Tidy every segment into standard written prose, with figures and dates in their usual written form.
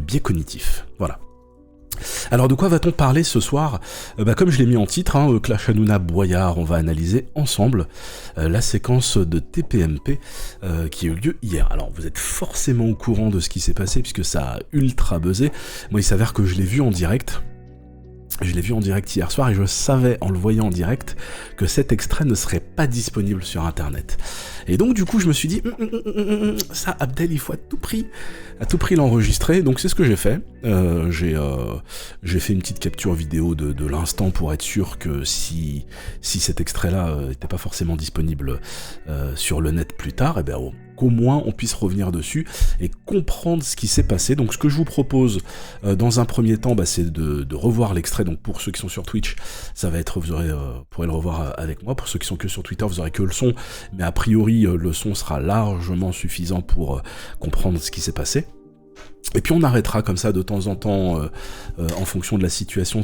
biais cognitifs. Voilà. Alors de quoi va-t-on parler ce soir ? Comme je l'ai mis en titre, Clash Hanouna Boyard, on va analyser ensemble la séquence de TPMP qui a eu lieu hier. Alors vous êtes forcément au courant de ce qui s'est passé puisque ça a ultra buzzé. Moi il s'avère que je l'ai vu en direct. Je l'ai vu en direct hier soir et je savais en le voyant en direct que cet extrait ne serait pas disponible sur internet. Et donc du coup je me suis dit ça Abdel il faut à tout prix l'enregistrer. Donc c'est ce que j'ai fait. J'ai fait une petite capture vidéo de l'instant pour être sûr que si cet extrait là n'était pas forcément disponible sur le net plus tard, qu'au moins on puisse revenir dessus et comprendre ce qui s'est passé. Donc ce que je vous propose dans un premier temps, c'est de revoir l'extrait. Donc pour ceux qui sont sur Twitch, ça va être, vous pourrez le revoir avec moi. Pour ceux qui sont que sur Twitter, vous aurez que le son, mais a priori le son sera largement suffisant pour comprendre ce qui s'est passé. Et puis on arrêtera comme ça de temps en temps, en fonction de la situation,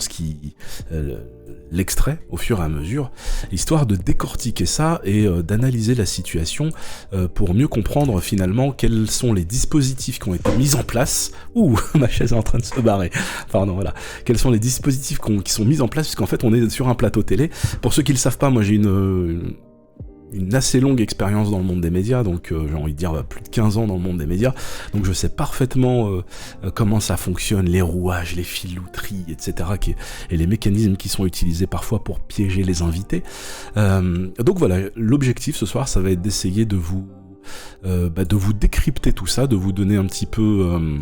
l'extrait au fur et à mesure, histoire de décortiquer ça et d'analyser la situation pour mieux comprendre finalement quels sont les dispositifs qui ont été mis en place. Ouh, ma chaise est en train de se barrer. Pardon, voilà. Quels sont les dispositifs qui sont mis en place, puisqu'en fait on est sur un plateau télé. Pour ceux qui le savent pas, moi j'ai une assez longue expérience dans le monde des médias, donc j'ai envie de dire plus de 15 ans dans le monde des médias, donc je sais parfaitement comment ça fonctionne, les rouages, les filouteries, etc., et les mécanismes qui sont utilisés parfois pour piéger les invités. Donc voilà, l'objectif ce soir, ça va être d'essayer de vous décrypter tout ça, de vous donner un petit peu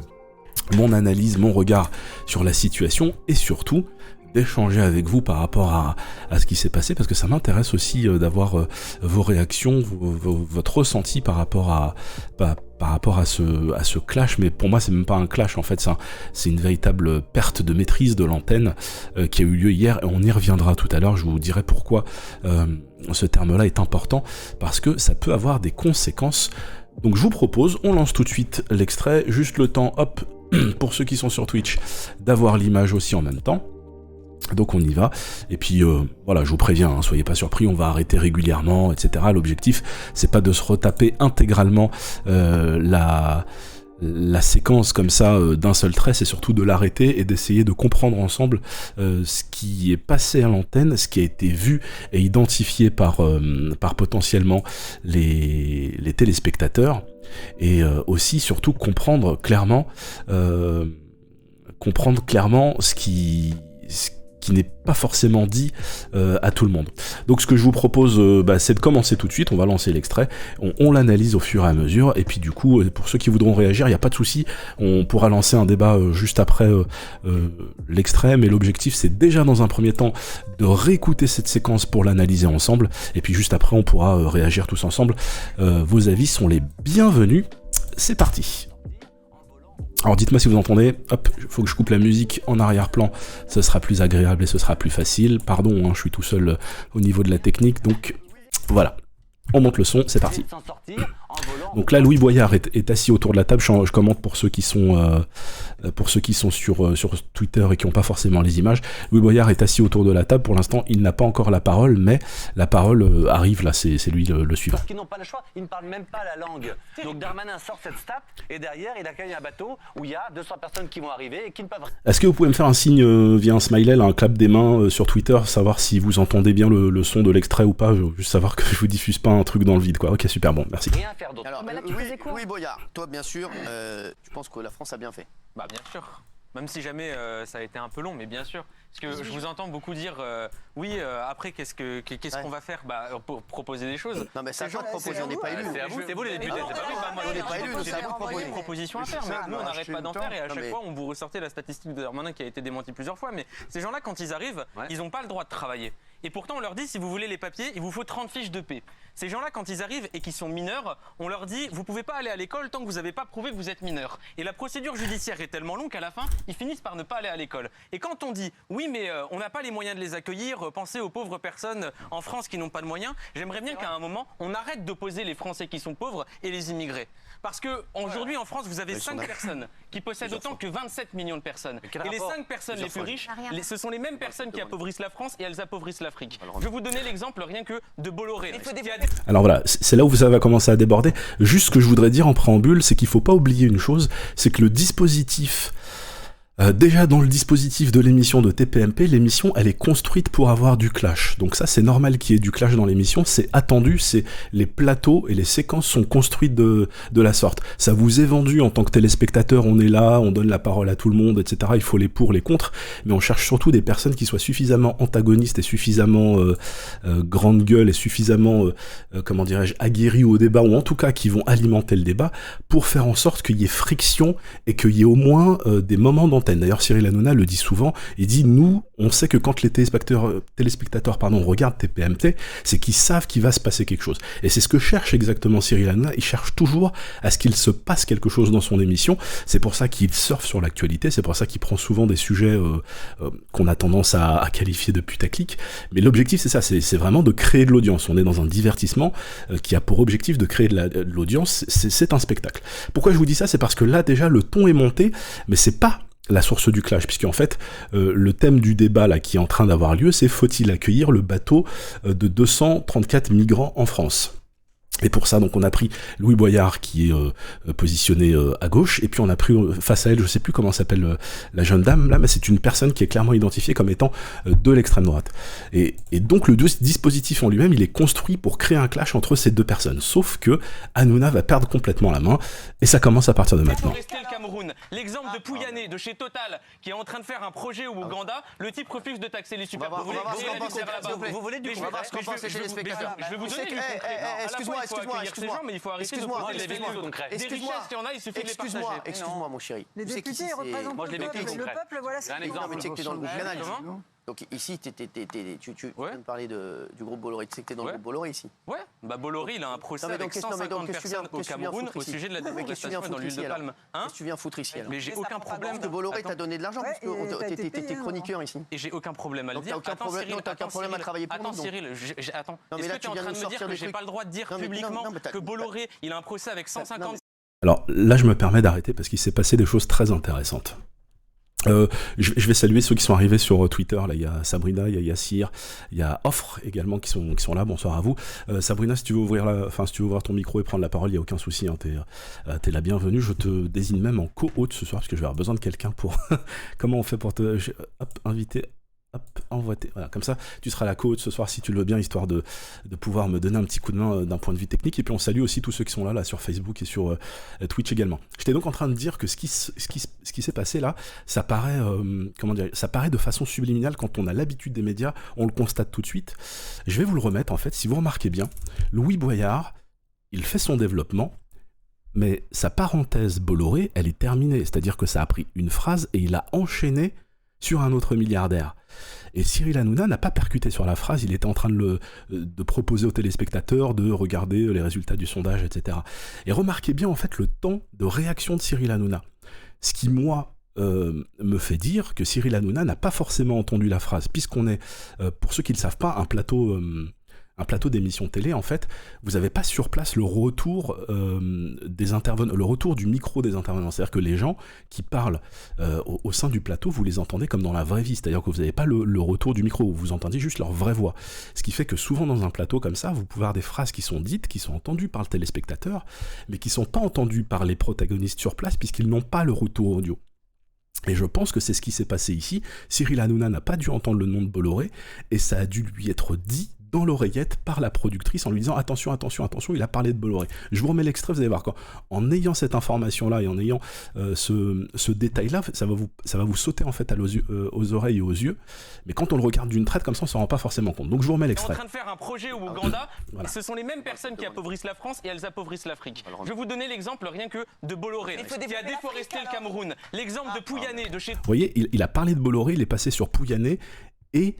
mon analyse, mon regard sur la situation, et surtout d'échanger avec vous par rapport à ce qui s'est passé, parce que ça m'intéresse aussi d'avoir vos réactions, votre ressenti par rapport à ce clash. Mais pour moi c'est même pas un clash, en fait c'est une véritable perte de maîtrise de l'antenne qui a eu lieu hier, et on y reviendra tout à l'heure. Je vous dirai pourquoi ce terme-là est important, parce que ça peut avoir des conséquences. Donc je vous propose, on lance tout de suite l'extrait, juste le temps, hop, pour ceux qui sont sur Twitch, d'avoir l'image aussi en même temps. Donc on y va, et puis voilà, je vous préviens, soyez pas surpris, on va arrêter régulièrement, etc. L'objectif, c'est pas de se retaper intégralement la séquence comme ça d'un seul trait, c'est surtout de l'arrêter et d'essayer de comprendre ensemble ce qui est passé à l'antenne, ce qui a été vu et identifié par potentiellement les téléspectateurs, et aussi surtout comprendre clairement ce qui n'est pas forcément dit à tout le monde. Donc ce que je vous propose, c'est de commencer tout de suite. On va lancer l'extrait, on l'analyse au fur et à mesure, et puis du coup, pour ceux qui voudront réagir, il n'y a pas de souci, on pourra lancer un débat juste après l'extrait, mais l'objectif c'est déjà dans un premier temps de réécouter cette séquence pour l'analyser ensemble, et puis juste après on pourra réagir tous ensemble. Vos avis sont les bienvenus. C'est parti. Alors dites-moi si vous entendez, hop, il faut que je coupe la musique en arrière-plan, ce sera plus agréable et ce sera plus facile. Pardon, je suis tout seul au niveau de la technique, donc voilà. On monte le son, c'est parti. Donc là, Louis Boyard est assis autour de la table. Je commente pour ceux qui sont sur Twitter et qui n'ont pas forcément les images. Louis Boyard est assis autour de la table. Pour l'instant, il n'a pas encore la parole, mais la parole arrive là. C'est lui le suivant. Parce qu'ils n'ont pas le choix. Ils ne parlent même pas la langue. Donc Darmanin sort cette stat et derrière, il accueille un bateau où il y a 200 personnes qui vont arriver et qui ne peuvent. Est-ce que vous pouvez me faire un signe via un smiley, là, un clap des mains sur Twitter, savoir si vous entendez bien le son de l'extrait ou pas, juste savoir que je vous diffuse pas un truc dans le vide, quoi. Ok, super, bon, merci. Rien faire d'autre. Alors, Louis Boyard, toi bien sûr, tu penses que la France a bien fait? Bah bien sûr, même si jamais ça a été un peu long, mais bien sûr. Parce que je vous entends beaucoup dire, après qu'est-ce qu'on va faire pour proposer des choses. Non mais c'est à toi de proposer, on n'est pas élus. C'est vous les députés, c'est pas moi. On n'est pas élus, c'est à vous de proposer des propositions à faire, mais nous on n'arrête pas d'en faire, et à chaque fois on vous ressortait la statistique de Darmanin qui a été démentie plusieurs fois, mais ces gens-là quand ils arrivent, ils n'ont pas le droit de travailler. Et pourtant on leur dit, si vous voulez les papiers, il vous faut 30 fiches de paix. Ces gens-là quand ils arrivent et qu'ils sont mineurs, on leur dit, vous pouvez pas aller à l'école tant que vous n'avez pas prouvé que vous êtes mineur. Et la procédure judiciaire est tellement longue qu'à la fin, ils finissent par ne pas aller à l'école. Et quand on dit, oui mais on n'a pas les moyens de les accueillir, pensez aux pauvres personnes en France qui n'ont pas de moyens, j'aimerais bien qu'à un moment, on arrête d'opposer les Français qui sont pauvres et les immigrés. Parce qu'aujourd'hui en France, vous avez 5 personnes qui possèdent autant que 27 millions de personnes. Et les 5 personnes les plus riches, ce sont les mêmes personnes qui appauvrissent la France et elles appauvrissent l'Afrique. Je vais vous donner l'exemple rien que de Bolloré. Alors voilà, c'est là où ça va commencer à déborder. Juste ce que je voudrais dire en préambule, c'est qu'il ne faut pas oublier une chose, c'est que le dispositif... déjà dans le dispositif de l'émission de TPMP, l'émission elle est construite pour avoir du clash. Donc ça c'est normal qu'il y ait du clash dans l'émission, c'est attendu, c'est les plateaux et les séquences sont construites de la sorte. Ça vous est vendu en tant que téléspectateur, on est là, on donne la parole à tout le monde, etc. Il faut les pour, les contre, mais on cherche surtout des personnes qui soient suffisamment antagonistes et suffisamment grande gueule et suffisamment, comment dirais-je, aguerries au débat, ou en tout cas qui vont alimenter le débat pour faire en sorte qu'il y ait friction et qu'il y ait au moins des moments d'antenne. D'ailleurs, Cyril Hanouna le dit souvent, il dit, nous, on sait que quand les téléspectateurs regardent TPMP, c'est qu'ils savent qu'il va se passer quelque chose. Et c'est ce que cherche exactement Cyril Hanouna, il cherche toujours à ce qu'il se passe quelque chose dans son émission, c'est pour ça qu'il surfe sur l'actualité, c'est pour ça qu'il prend souvent des sujets qu'on a tendance à qualifier de putaclic, mais l'objectif c'est ça, c'est vraiment de créer de l'audience. On est dans un divertissement qui a pour objectif de créer de l'audience, c'est un spectacle. Pourquoi je vous dis ça? C'est parce que là, déjà, le ton est monté, mais c'est pas la source du clash, puisqu'en fait, le thème du débat là qui est en train d'avoir lieu, c'est faut-il accueillir le bateau de 234 migrants en France? Et pour ça, donc, on a pris Louis Boyard qui est positionné à gauche, et puis on a pris face à elle, je sais plus comment s'appelle la jeune dame là, mais c'est une personne qui est clairement identifiée comme étant de l'extrême droite. Et donc le dispositif en lui-même, il est construit pour créer un clash entre ces deux personnes. Sauf que Hanouna va perdre complètement la main, et ça commence à partir de maintenant. L'exemple de Pouyanné de chez Total qui est en train de faire un projet au Ouganda, le type refuse de taxer les super. Vous voulez du coup, on va voir ce qu'en pensent les téléspectateurs. Je vais vous donner du concret. Excuse-moi, mais il faut arrêter de poser des vidéos concrètes. Des richesses, il y en a, il suffit de les partager. Excuse-moi, mon chéri. Les députés représentent le peuple, voilà ce qu'il faut. Mais tu sais que t'es dans le groupe Canal. Donc ici, tu viens de parler du groupe Bolloré. Tu sais que t'es dans le groupe Bolloré ici. Ouais, bah Bolloré, il a un procès avec 150 personnes au Cameroun au sujet de la déforestation dans l'huile de palme. Qu'est-ce que tu viens foutre ici alors? Mais j'ai aucun problème. Parce que Bolloré t'a donné de l'argent, parce que t'étais chroniqueur ici. Et j'ai aucun problème à le dire. T'as aucun problème à travailler pour nous. Attends Cyril, attends. Est-ce que tu es en train de me dire que j'ai pas le droit de dire publiquement que Bolloré, il a un procès avec 150... Alors là, je me permets d'arrêter parce qu'il s'est passé des choses très intéressantes. Je vais saluer ceux qui sont arrivés sur Twitter. Là, il y a Sabrina, il y a Yassir, il y a Offre également qui sont là. Bonsoir à vous. Sabrina, si tu veux ouvrir ton micro et prendre la parole, il y a aucun souci. Hein, t'es la bienvenue. Je te désigne même en co-hôte ce soir parce que je vais avoir besoin de quelqu'un pour. Comment on fait pour te inviter? Hop, envoie-t. Voilà, comme ça, tu seras la co-hôte ce soir si tu le veux bien, histoire de pouvoir me donner un petit coup de main d'un point de vue technique. Et puis on salue aussi tous ceux qui sont là sur Facebook et sur Twitch également. J'étais donc en train de dire que ce qui s'est passé là, ça paraît, ça paraît de façon subliminale quand on a l'habitude des médias, on le constate tout de suite. Je vais vous le remettre en fait, si vous remarquez bien, Louis Boyard, il fait son développement, mais sa parenthèse Bolloré, elle est terminée. C'est-à-dire que ça a pris une phrase et il a enchaîné sur un autre milliardaire. Et Cyril Hanouna n'a pas percuté sur la phrase, il était en train de proposer aux téléspectateurs de regarder les résultats du sondage, etc. Et remarquez bien en fait le temps de réaction de Cyril Hanouna. Ce qui, moi, me fait dire que Cyril Hanouna n'a pas forcément entendu la phrase, puisqu'on est, pour ceux qui ne le savent pas, un plateau d'émission télé, en fait, vous n'avez pas sur place le retour des intervenants, le retour du micro des intervenants. C'est-à-dire que les gens qui parlent au sein du plateau, vous les entendez comme dans la vraie vie. C'est-à-dire que vous n'avez pas le retour du micro, vous entendez juste leur vraie voix. Ce qui fait que souvent dans un plateau comme ça, vous pouvez avoir des phrases qui sont dites, qui sont entendues par le téléspectateur, mais qui ne sont pas entendues par les protagonistes sur place, puisqu'ils n'ont pas le retour audio. Et je pense que c'est ce qui s'est passé ici. Cyril Hanouna n'a pas dû entendre le nom de Bolloré, et ça a dû lui être dit dans l'oreillette par la productrice en lui disant attention, attention, attention, il a parlé de Bolloré. Je vous remets l'extrait, vous allez voir, en ayant cette information-là et en ayant ce détail-là, ça va vous sauter en fait aux oreilles et aux yeux, mais quand on le regarde d'une traite comme ça, on s'en rend pas forcément compte. Donc je vous remets l'extrait. On est en train de faire un projet au Ouganda, voilà. Ce sont les mêmes personnes qui appauvrissent la France et elles appauvrissent l'Afrique. Je vais vous donner l'exemple rien que de Bolloré, qui a déforesté le Cameroun. L'exemple de Pouyanné de chez... Vous voyez, il a parlé de Bolloré, il est passé sur Pouyanné, et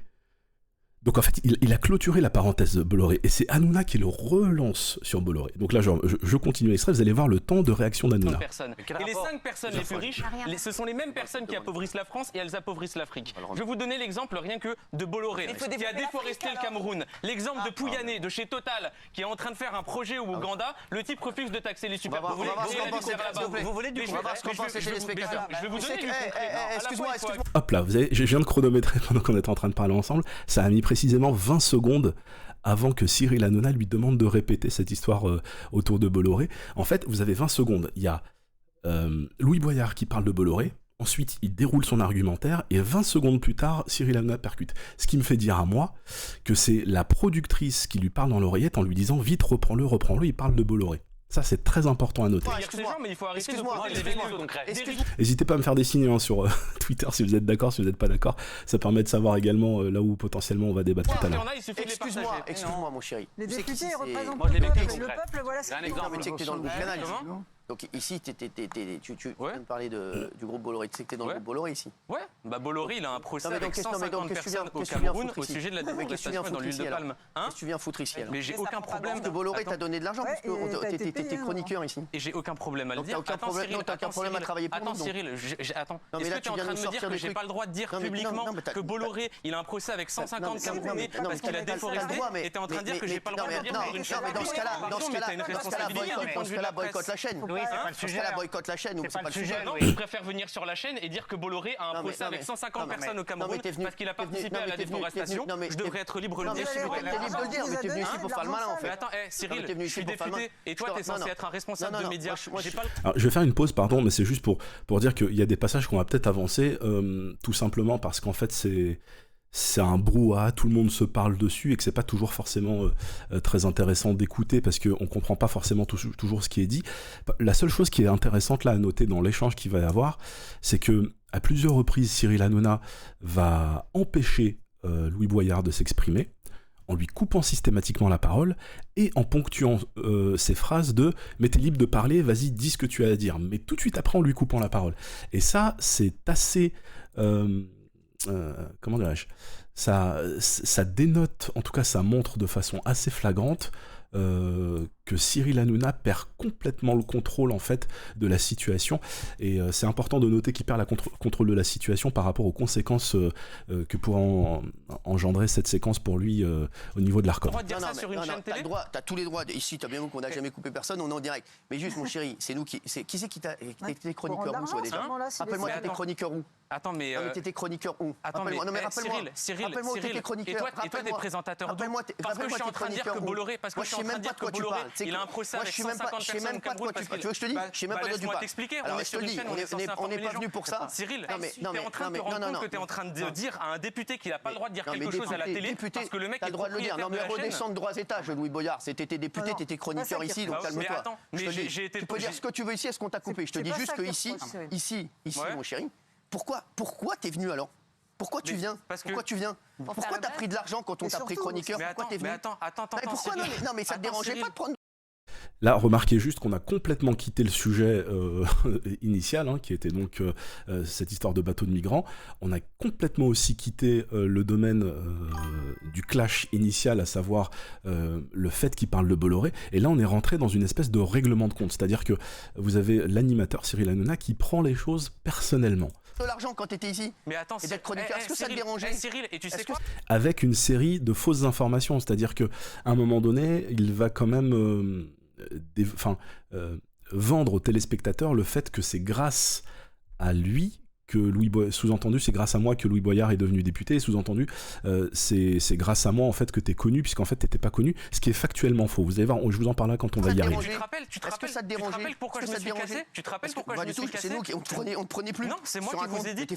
Donc en fait, il a clôturé la parenthèse Bolloré, et c'est Hanouna qui le relance sur Bolloré. Donc là, je continue l'extrait, vous allez voir le temps de réaction d'Hanouna. Et les 5 personnes les plus riches, ce sont les mêmes personnes qui appauvrissent la France et elles appauvrissent l'Afrique. Je vais vous donner l'exemple rien que de Bolloré, qui a déforesté le Cameroun. L'exemple de Pouyanné, de chez Total, qui est en train de faire un projet au Ouganda. Le type refuse de taxer les super. Vous voulez du concret? Je vais vous donner du concret. Excuse-moi. Hop là, je viens de chronométrer pendant qu'on était en train de parler ensemble. Ça a mis précisément 20 secondes avant que Cyril Hanouna lui demande de répéter cette histoire autour de Bolloré. En fait, vous avez 20 secondes. Il y a Louis Boyard qui parle de Bolloré. Ensuite, il déroule son argumentaire. Et 20 secondes plus tard, Cyril Hanouna percute. Ce qui me fait dire à moi que c'est la productrice qui lui parle dans l'oreillette en lui disant « Vite, reprends-le. » Il parle de Bolloré. Ça, c'est très important à noter. N'hésitez pas à me faire des signes sur Twitter si vous êtes d'accord, si vous n'êtes pas d'accord. Ça permet de savoir également là où potentiellement on va débattre tout à l'heure. Excuse-moi, mon chéri. Les députés représentent le peuple, voilà ce qu'il faut. Mais tu sais que t'es dans le groupe Canal. Donc ici, tu viens de parler du groupe Bolloré. Tu sais que t'es dans le groupe Bolloré ici. Ouais, bah Bolloré, il a un procès avec 150 personnes au Cameroun au sujet de la déforestation dans l'huile de palme. Qu'est-ce que tu viens foutre ici alors? Mais j'ai aucun problème. Parce que Bolloré t'a donné de l'argent parce que t'étais chroniqueur ici. Et j'ai aucun problème à le dire. T'as aucun problème à travailler pour nous. Attends Cyril, attends. Est-ce que tu es en train de me dire que j'ai pas le droit de dire publiquement que Bolloré, il a un procès avec 150 Camerounais parce qu'il a déforesté et t'es en train de dire que j'ai pas le droit de dire que une chaîne. Dans ce cas-là, boycotte la chaîne. Oui, c'est pas le sujet. Boycotte la chaîne, c'est pas le sujet. Non, je préfère venir sur la chaîne et dire que Bolloré a un procès avec 150 personnes au Cameroun parce qu'il a participé à la déforestation. Je devrais être libre de le dire. T'es libre de le dire, mais t'es venu ici pour faire le malin en fait. Mais attends, Cyril, je suis député et toi t'es censé être un responsable de médias. Alors, je vais faire une pause, pardon, mais c'est juste pour dire qu'il y a des passages qu'on va peut-être avancer, tout simplement parce qu'en fait c'est un brouhaha, tout le monde se parle dessus et que c'est pas toujours forcément très intéressant d'écouter parce qu'on comprend pas forcément toujours ce qui est dit. La seule chose qui est intéressante là à noter dans l'échange qu'il va y avoir, c'est que à plusieurs reprises Cyril Hanouna va empêcher Louis Boyard de s'exprimer en lui coupant systématiquement la parole et en ponctuant ses phrases de « mais t'es libre de parler, vas-y, dis ce que tu as à dire », mais tout de suite après en lui coupant la parole. Et ça, c'est assez... comment dirais-je, ça dénote, en tout cas ça montre de façon assez flagrante que Cyril Hanouna perd complètement le contrôle en fait de la situation et c'est important de noter qu'il perd le contrôle de la situation par rapport aux conséquences que pourrait engendrer cette séquence pour lui au niveau de l'ARCOM. T'as tous les droits, ici t'as bien vu qu'on n'a jamais coupé personne, on est en direct. Mais juste mon chéri, c'est nous qui c'est qui t'a t'es chroniqueur où toi déjà? Rappelle-moi t'étais chroniqueur où? Attends mais t'étais chroniqueur où? Attends mais Cyril, et toi t'es présentateur d'où? Parce que je suis en train de dire que Bolloré, parce que je suis en train de dire que Bolloré, il a un procès avec 150 personnes au Cameroun parce que... Tu veux que je te dise? Je sais même pas de quoi tu parles. T'expliquer, alors je te dis, on n'est pas venu pour ça. Cyril, t'es en train de te rendre compte que t'es en train de dire à un député qu'il a pas le droit de dire quelque chose à la télé parce que le mec est propriétaire de la chaîne. Non mais redescends de 3 étages, Louis Boyard. T'étais député, t'étais chroniqueur ici, donc calme-toi. Tu peux dire ce que tu veux ici, est-ce qu'on t'a coupé? Je te dis juste que ici, mon chéri, pourquoi t'es venu alors? Pourquoi tu viens? Pourquoi tu viens? Pourquoi t'as pris de l'argent quand on t'a pris chroniqueur? Pourquoi t'es venu? Mais attends. Pourquoi non mais ça te dérangeait pas de prendre... Là, remarquez juste qu'on a complètement quitté le sujet initial, hein, qui était donc cette histoire de bateau de migrants. On a complètement aussi quitté le domaine du clash initial, à savoir le fait qu'il parle de Bolloré. Et là, on est rentré dans une espèce de règlement de compte. C'est-à-dire que vous avez l'animateur Cyril Hanouna qui prend les choses personnellement. De l'argent quand t'étais ici. Mais attends, et d'être chroniqueur, est-ce que ça te dérangeait? Cyril, et tu sais quoi? Avec une série de fausses informations, c'est-à-dire que à un moment donné, il va quand même vendre aux téléspectateurs le fait que c'est grâce à lui que sous-entendu, c'est grâce à moi que Louis Boyard est devenu député, sous-entendu, c'est grâce à moi en fait que t'es connu, puisqu'en fait t'étais pas connu, ce qui est factuellement faux. Vous allez voir, je vous en parlerai quand on va y arriver. Tu te rappelles pourquoi je me suis cassé? Tu te rappelles pourquoi je me suis cassé? C'est nous qui on te prenait plus. Non, c'est moi qui vous ai dit,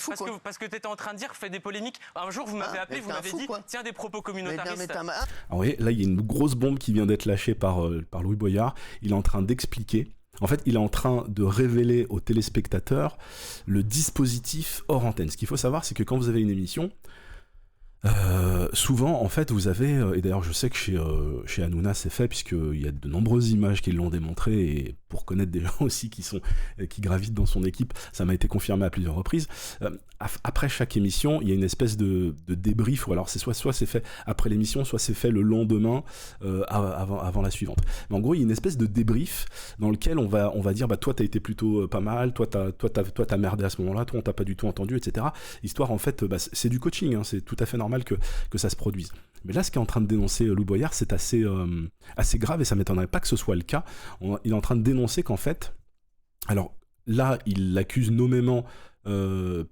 parce que t'étais en train de dire, fais des polémiques. Un jour, vous m'avez appelé, vous m'avez dit, tiens, des propos communautaristes. Alors vous voyez, là il y a une grosse bombe qui vient d'être lâchée par Louis Boyard. Il est en train d'expliquer. En fait, il est en train de révéler aux téléspectateurs le dispositif hors antenne. Ce qu'il faut savoir, c'est que quand vous avez une émission, Souvent, en fait, vous avez, et d'ailleurs je sais que chez Hanouna c'est fait, puisqu'il y a de nombreuses images qui l'ont démontré, et pour connaître des gens aussi qui gravitent dans son équipe, ça m'a été confirmé à plusieurs reprises. Après chaque émission, il y a une espèce de débrief, ou alors c'est soit c'est fait après l'émission, soit c'est fait le lendemain avant la suivante. Mais en gros, il y a une espèce de débrief dans lequel on va dire, toi t'as été plutôt pas mal, toi t'as merdé à ce moment-là, toi on t'a pas du tout entendu, etc. Histoire, en fait, c'est du coaching, hein, c'est tout à fait normal que ça se produise. Mais là, ce qu'est en train de dénoncer Louis Boyard, c'est assez grave, et ça m'étonnerait pas que ce soit le cas. Il est en train de dénoncer qu'en fait, alors là, il l'accuse nommément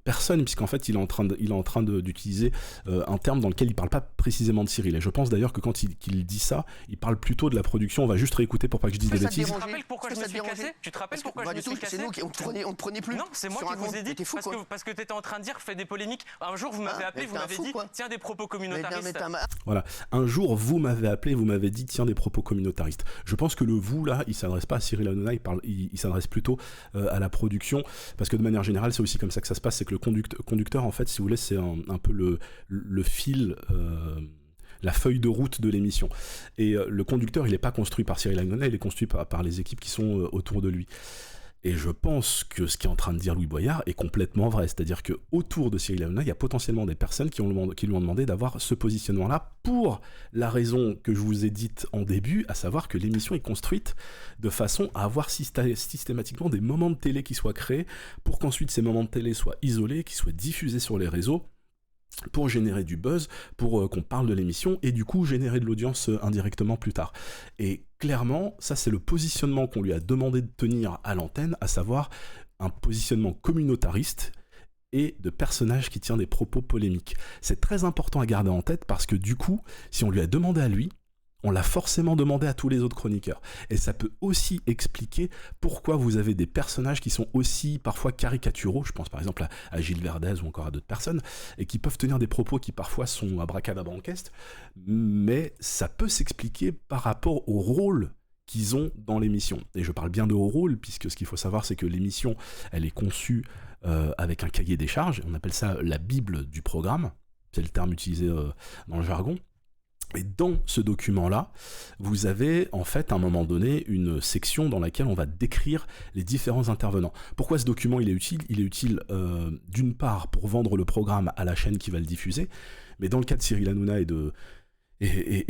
personne, puisqu'en fait il est en train d'utiliser un terme dans lequel il parle pas précisément de Cyril, et je pense d'ailleurs que quand il dit ça, il parle plutôt de la production. On va juste réécouter pour pas que je dise des bêtises. Tu te rappelles pourquoi je me suis cassé ? Tu te rappelles pourquoi je me suis cassé ? C'est nous qui on te prenait plus. Non, c'est moi qui vous ai dit, parce que t'étais en train de dire, fais des polémiques. Un jour vous m'avez appelé, vous m'avez dit, tiens, des propos communautaristes. Voilà, un jour vous m'avez appelé, vous m'avez dit, tiens, des propos communautaristes. Je pense que le vous là, il s'adresse pas à Cyril Hanouna, il s'adresse plutôt à la production, parce que de manière générale c'est aussi comme ça que ça se passe, c'est que le conducteur, en fait, si vous voulez, c'est un peu le fil, la feuille de route de l'émission. Et le conducteur, il n'est pas construit par Cyril Hanouna, il est construit par les équipes qui sont autour de lui. Et je pense que ce qu'est en train de dire Louis Boyard est complètement vrai. C'est-à-dire qu'autour de Cyril Hanouna, il y a potentiellement des personnes qui lui ont demandé d'avoir ce positionnement-là pour la raison que je vous ai dite en début, à savoir que l'émission est construite de façon à avoir systématiquement des moments de télé qui soient créés, pour qu'ensuite ces moments de télé soient isolés, qui soient diffusés sur les réseaux, pour générer du buzz, pour qu'on parle de l'émission, et du coup générer de l'audience indirectement plus tard. Et clairement, ça c'est le positionnement qu'on lui a demandé de tenir à l'antenne, à savoir un positionnement communautariste et de personnage qui tient des propos polémiques. C'est très important à garder en tête, parce que du coup, si on lui a demandé à lui, on l'a forcément demandé à tous les autres chroniqueurs. Et ça peut aussi expliquer pourquoi vous avez des personnages qui sont aussi parfois caricaturaux, je pense par exemple à Gilles Verdez ou encore à d'autres personnes, et qui peuvent tenir des propos qui parfois sont abracadabrantesques, mais ça peut s'expliquer par rapport au rôle qu'ils ont dans l'émission. Et je parle bien de haut rôle, puisque ce qu'il faut savoir, c'est que l'émission, elle est conçue avec un cahier des charges, on appelle ça la Bible du programme, c'est le terme utilisé dans le jargon. Et dans ce document-là, vous avez en fait à un moment donné une section dans laquelle on va décrire les différents intervenants. Pourquoi ce document il est utile ? Il est utile d'une part pour vendre le programme à la chaîne qui va le diffuser, mais dans le cas de Cyril Hanouna et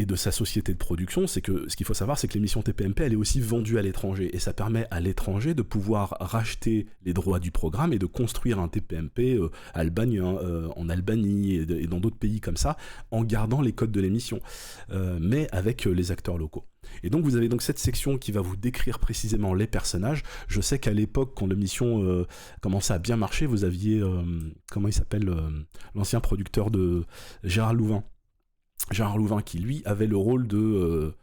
de sa société de production, c'est que ce qu'il faut savoir, c'est que l'émission TPMP, elle est aussi vendue à l'étranger, et ça permet à l'étranger de pouvoir racheter les droits du programme et de construire un TPMP en Albanie et dans d'autres pays comme ça, en gardant les codes de l'émission, mais avec les acteurs locaux. Et donc vous avez donc cette section qui va vous décrire précisément les personnages. Je sais qu'à l'époque, quand l'émission commençait à bien marcher, vous aviez, comment il s'appelle, l'ancien producteur de Gérard Louvain qui lui avait le rôle de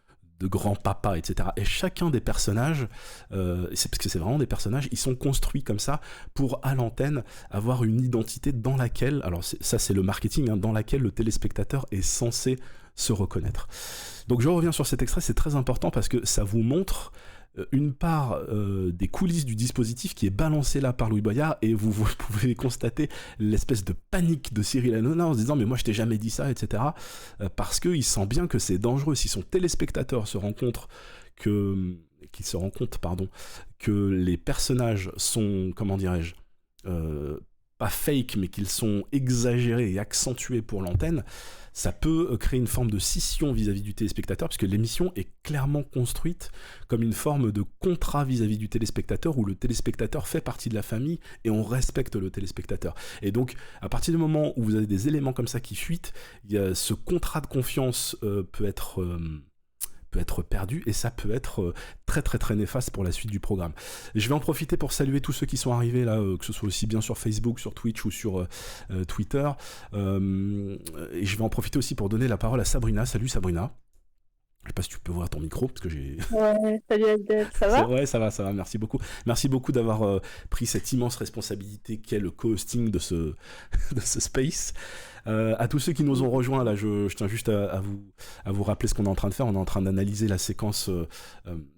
grand-papa, etc. Et chacun des personnages, parce que c'est vraiment des personnages, ils sont construits comme ça pour, à l'antenne, avoir une identité dans laquelle, alors ça c'est le marketing, hein, dans laquelle le téléspectateur est censé se reconnaître. Donc je reviens sur cet extrait, c'est très important parce que ça vous montre une part des coulisses du dispositif qui est balancé là par Louis Boyard, et vous pouvez constater l'espèce de panique de Cyril Hanouna en se disant mais moi je t'ai jamais dit ça, etc. Parce qu'il sent bien que c'est dangereux. Si son téléspectateur se rend compte que les personnages sont, comment dirais-je, pas fake, mais qu'ils sont exagérés et accentués pour l'antenne, ça peut créer une forme de scission vis-à-vis du téléspectateur, puisque l'émission est clairement construite comme une forme de contrat vis-à-vis du téléspectateur, où le téléspectateur fait partie de la famille et on respecte le téléspectateur. Et donc, à partir du moment où vous avez des éléments comme ça qui fuitent, ce contrat de confiance peut être perdu, et ça peut être très très très néfaste pour la suite du programme. Et je vais en profiter pour saluer tous ceux qui sont arrivés là, que ce soit aussi bien sur Facebook, sur Twitch ou sur Twitter, et je vais en profiter aussi pour donner la parole à Sabrina. Salut Sabrina. Je sais pas si tu peux voir ton micro, parce que j'ai... Ouais, salut Adèle, ça va ? Ouais, ça va, merci beaucoup. Merci beaucoup d'avoir pris cette immense responsabilité qu'est le co-hosting de ce space. À tous ceux qui nous ont rejoints, là, je tiens juste à vous rappeler ce qu'on est en train de faire. On est en train d'analyser la séquence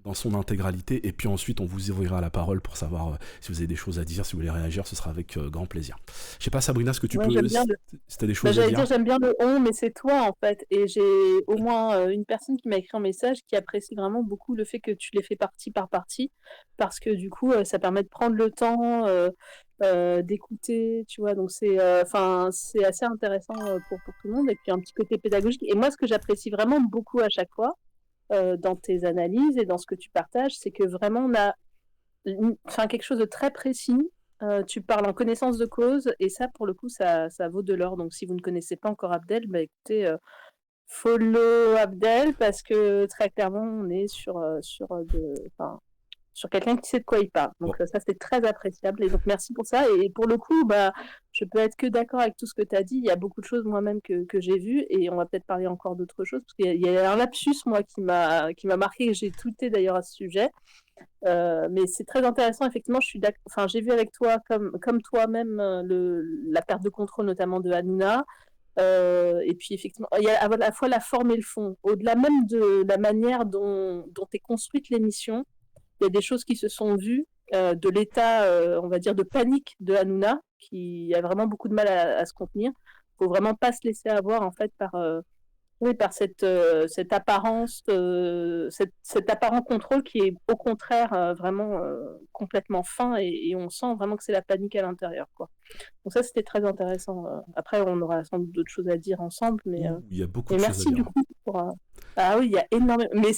dans son intégralité, et puis ensuite on vous ouvrira la parole pour savoir si vous avez des choses à dire, si vous voulez réagir, ce sera avec grand plaisir. Je sais pas, Sabrina, ce que tu peux... Si t'as des choses à dire. J'aime bien le on, mais c'est toi en fait, et j'ai au moins une personne qui m'a écrit un message qui apprécie vraiment beaucoup le fait que tu les fais partie par partie, parce que du coup ça permet de prendre le temps d'écouter, tu vois, donc c'est assez intéressant pour tout le monde, et puis un petit côté pédagogique. Et moi, ce que j'apprécie vraiment beaucoup à chaque fois dans tes analyses et dans ce que tu partages, c'est que vraiment on a quelque chose de très précis. Tu parles en connaissance de cause, et ça, pour le coup, ça vaut de l'or. Donc, si vous ne connaissez pas encore Abdel, écoutez, follow Abdel, parce que très clairement, on est sur quelqu'un qui sait de quoi il parle. Donc, ça, c'est très appréciable. Et donc, merci pour ça. Et pour le coup, je peux être que d'accord avec tout ce que tu as dit. Il y a beaucoup de choses moi-même que j'ai vues, et on va peut-être parler encore d'autres choses, parce qu'il y a un lapsus, moi, qui m'a marqué, et j'ai tweeté d'ailleurs à ce sujet. Mais c'est très intéressant, effectivement. J'ai vu avec toi, comme toi-même, la perte de contrôle, notamment de Hanouna. Et puis effectivement, il y a à la fois la forme et le fond. Au-delà même de la manière dont est construite l'émission, il y a des choses qui se sont vues de l'état, on va dire, de panique de Hanouna, qui a vraiment beaucoup de mal à se contenir. Il ne faut vraiment pas se laisser avoir en fait par cette apparence, cet apparent contrôle qui est au contraire vraiment complètement fin, et on sent vraiment que c'est la panique à l'intérieur, quoi. Donc ça, c'était très intéressant. Après, on aura sans doute d'autres choses à dire ensemble, mais il y a beaucoup de choses à dire. Merci du coup pour... Ah oui, il y a énormément. Mais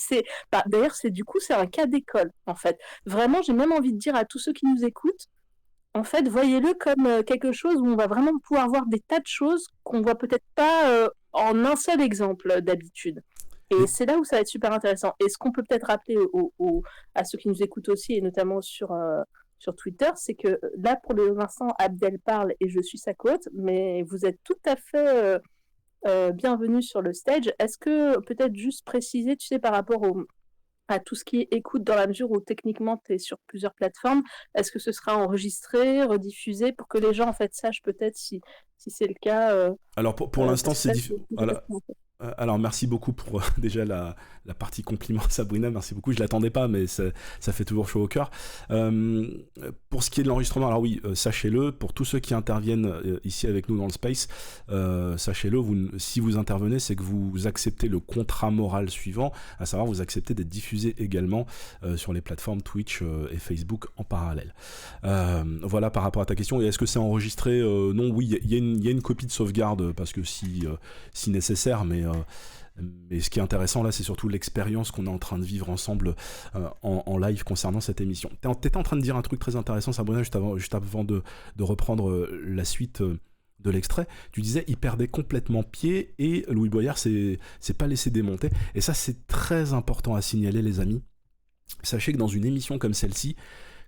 d'ailleurs, c'est un cas d'école, en fait. Vraiment, j'ai même envie de dire à tous ceux qui nous écoutent, en fait, voyez-le comme quelque chose où on va vraiment pouvoir voir des tas de choses qu'on voit peut-être pas en un seul exemple d'habitude. Et c'est là où ça va être super intéressant. Et ce qu'on peut peut-être rappeler à ceux qui nous écoutent aussi, et notamment sur Twitter, c'est que là, pour l'instant, Abdel parle et je suis sa côte, mais vous êtes tout à fait bienvenue sur le stage. Est-ce que peut-être juste préciser, tu sais, par rapport à tout ce qui est écoute, dans la mesure où techniquement tu es sur plusieurs plateformes, est-ce que ce sera enregistré, rediffusé, pour que les gens en fait sachent peut-être si c'est le cas Alors pour l'instant c'est voilà. Alors merci beaucoup pour déjà la partie compliment, Sabrina, merci beaucoup, je l'attendais pas, mais ça fait toujours chaud au cœur. Pour ce qui est de l'enregistrement, alors oui, sachez-le, pour tous ceux qui interviennent ici avec nous dans le space, sachez-le, si vous intervenez, c'est que vous acceptez le contrat moral suivant, à savoir vous acceptez d'être diffusé également sur les plateformes Twitch et Facebook en parallèle. Voilà par rapport à ta question. Et est-ce que c'est enregistré? Non, oui, il y a une copie de sauvegarde, parce que si nécessaire, mais ce qui est intéressant là, c'est surtout l'expérience qu'on est en train de vivre ensemble en live concernant cette émission. T'étais en train de dire un truc très intéressant, Sabrina, juste avant de reprendre la suite de l'extrait. Tu disais il perdait complètement pied, et Louis Boyard s'est pas laissé démonter. Et ça, c'est très important à signaler, les amis. Sachez que dans une émission comme celle-ci,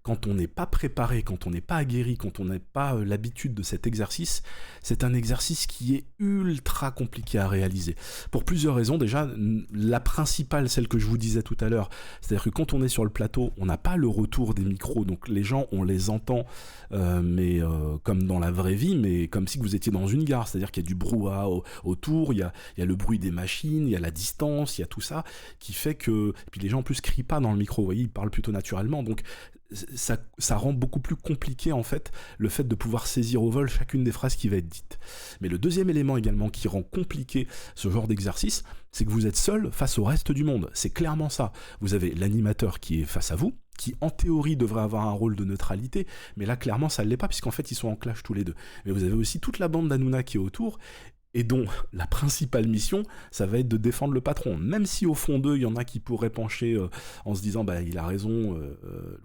quand on n'est pas préparé, quand on n'est pas aguerri, quand on n'a pas l'habitude de cet exercice, c'est un exercice qui est ultra compliqué à réaliser. Pour plusieurs raisons. Déjà, la principale, celle que je vous disais tout à l'heure, c'est-à-dire que quand on est sur le plateau, on n'a pas le retour des micros, donc les gens, on les entend, mais comme dans la vraie vie, mais comme si vous étiez dans une gare, c'est-à-dire qu'il y a du brouhaha autour, il y a le bruit des machines, il y a la distance, il y a tout ça, qui fait que... Et puis les gens en plus crient pas dans le micro, vous voyez, ils parlent plutôt naturellement, donc ça rend beaucoup plus compliqué en fait le fait de pouvoir saisir au vol chacune des phrases qui va être dite. Mais le deuxième élément également qui rend compliqué ce genre d'exercice, c'est que vous êtes seul face au reste du monde. C'est clairement ça. Vous avez l'animateur qui est face à vous, qui en théorie devrait avoir un rôle de neutralité, mais là clairement ça ne l'est pas, puisqu'en fait ils sont en clash tous les deux. Mais vous avez aussi toute la bande d'Hanouna qui est autour, et dont la principale mission, ça va être de défendre le patron. Même si au fond d'eux, il y en a qui pourraient pencher en se disant il a raison,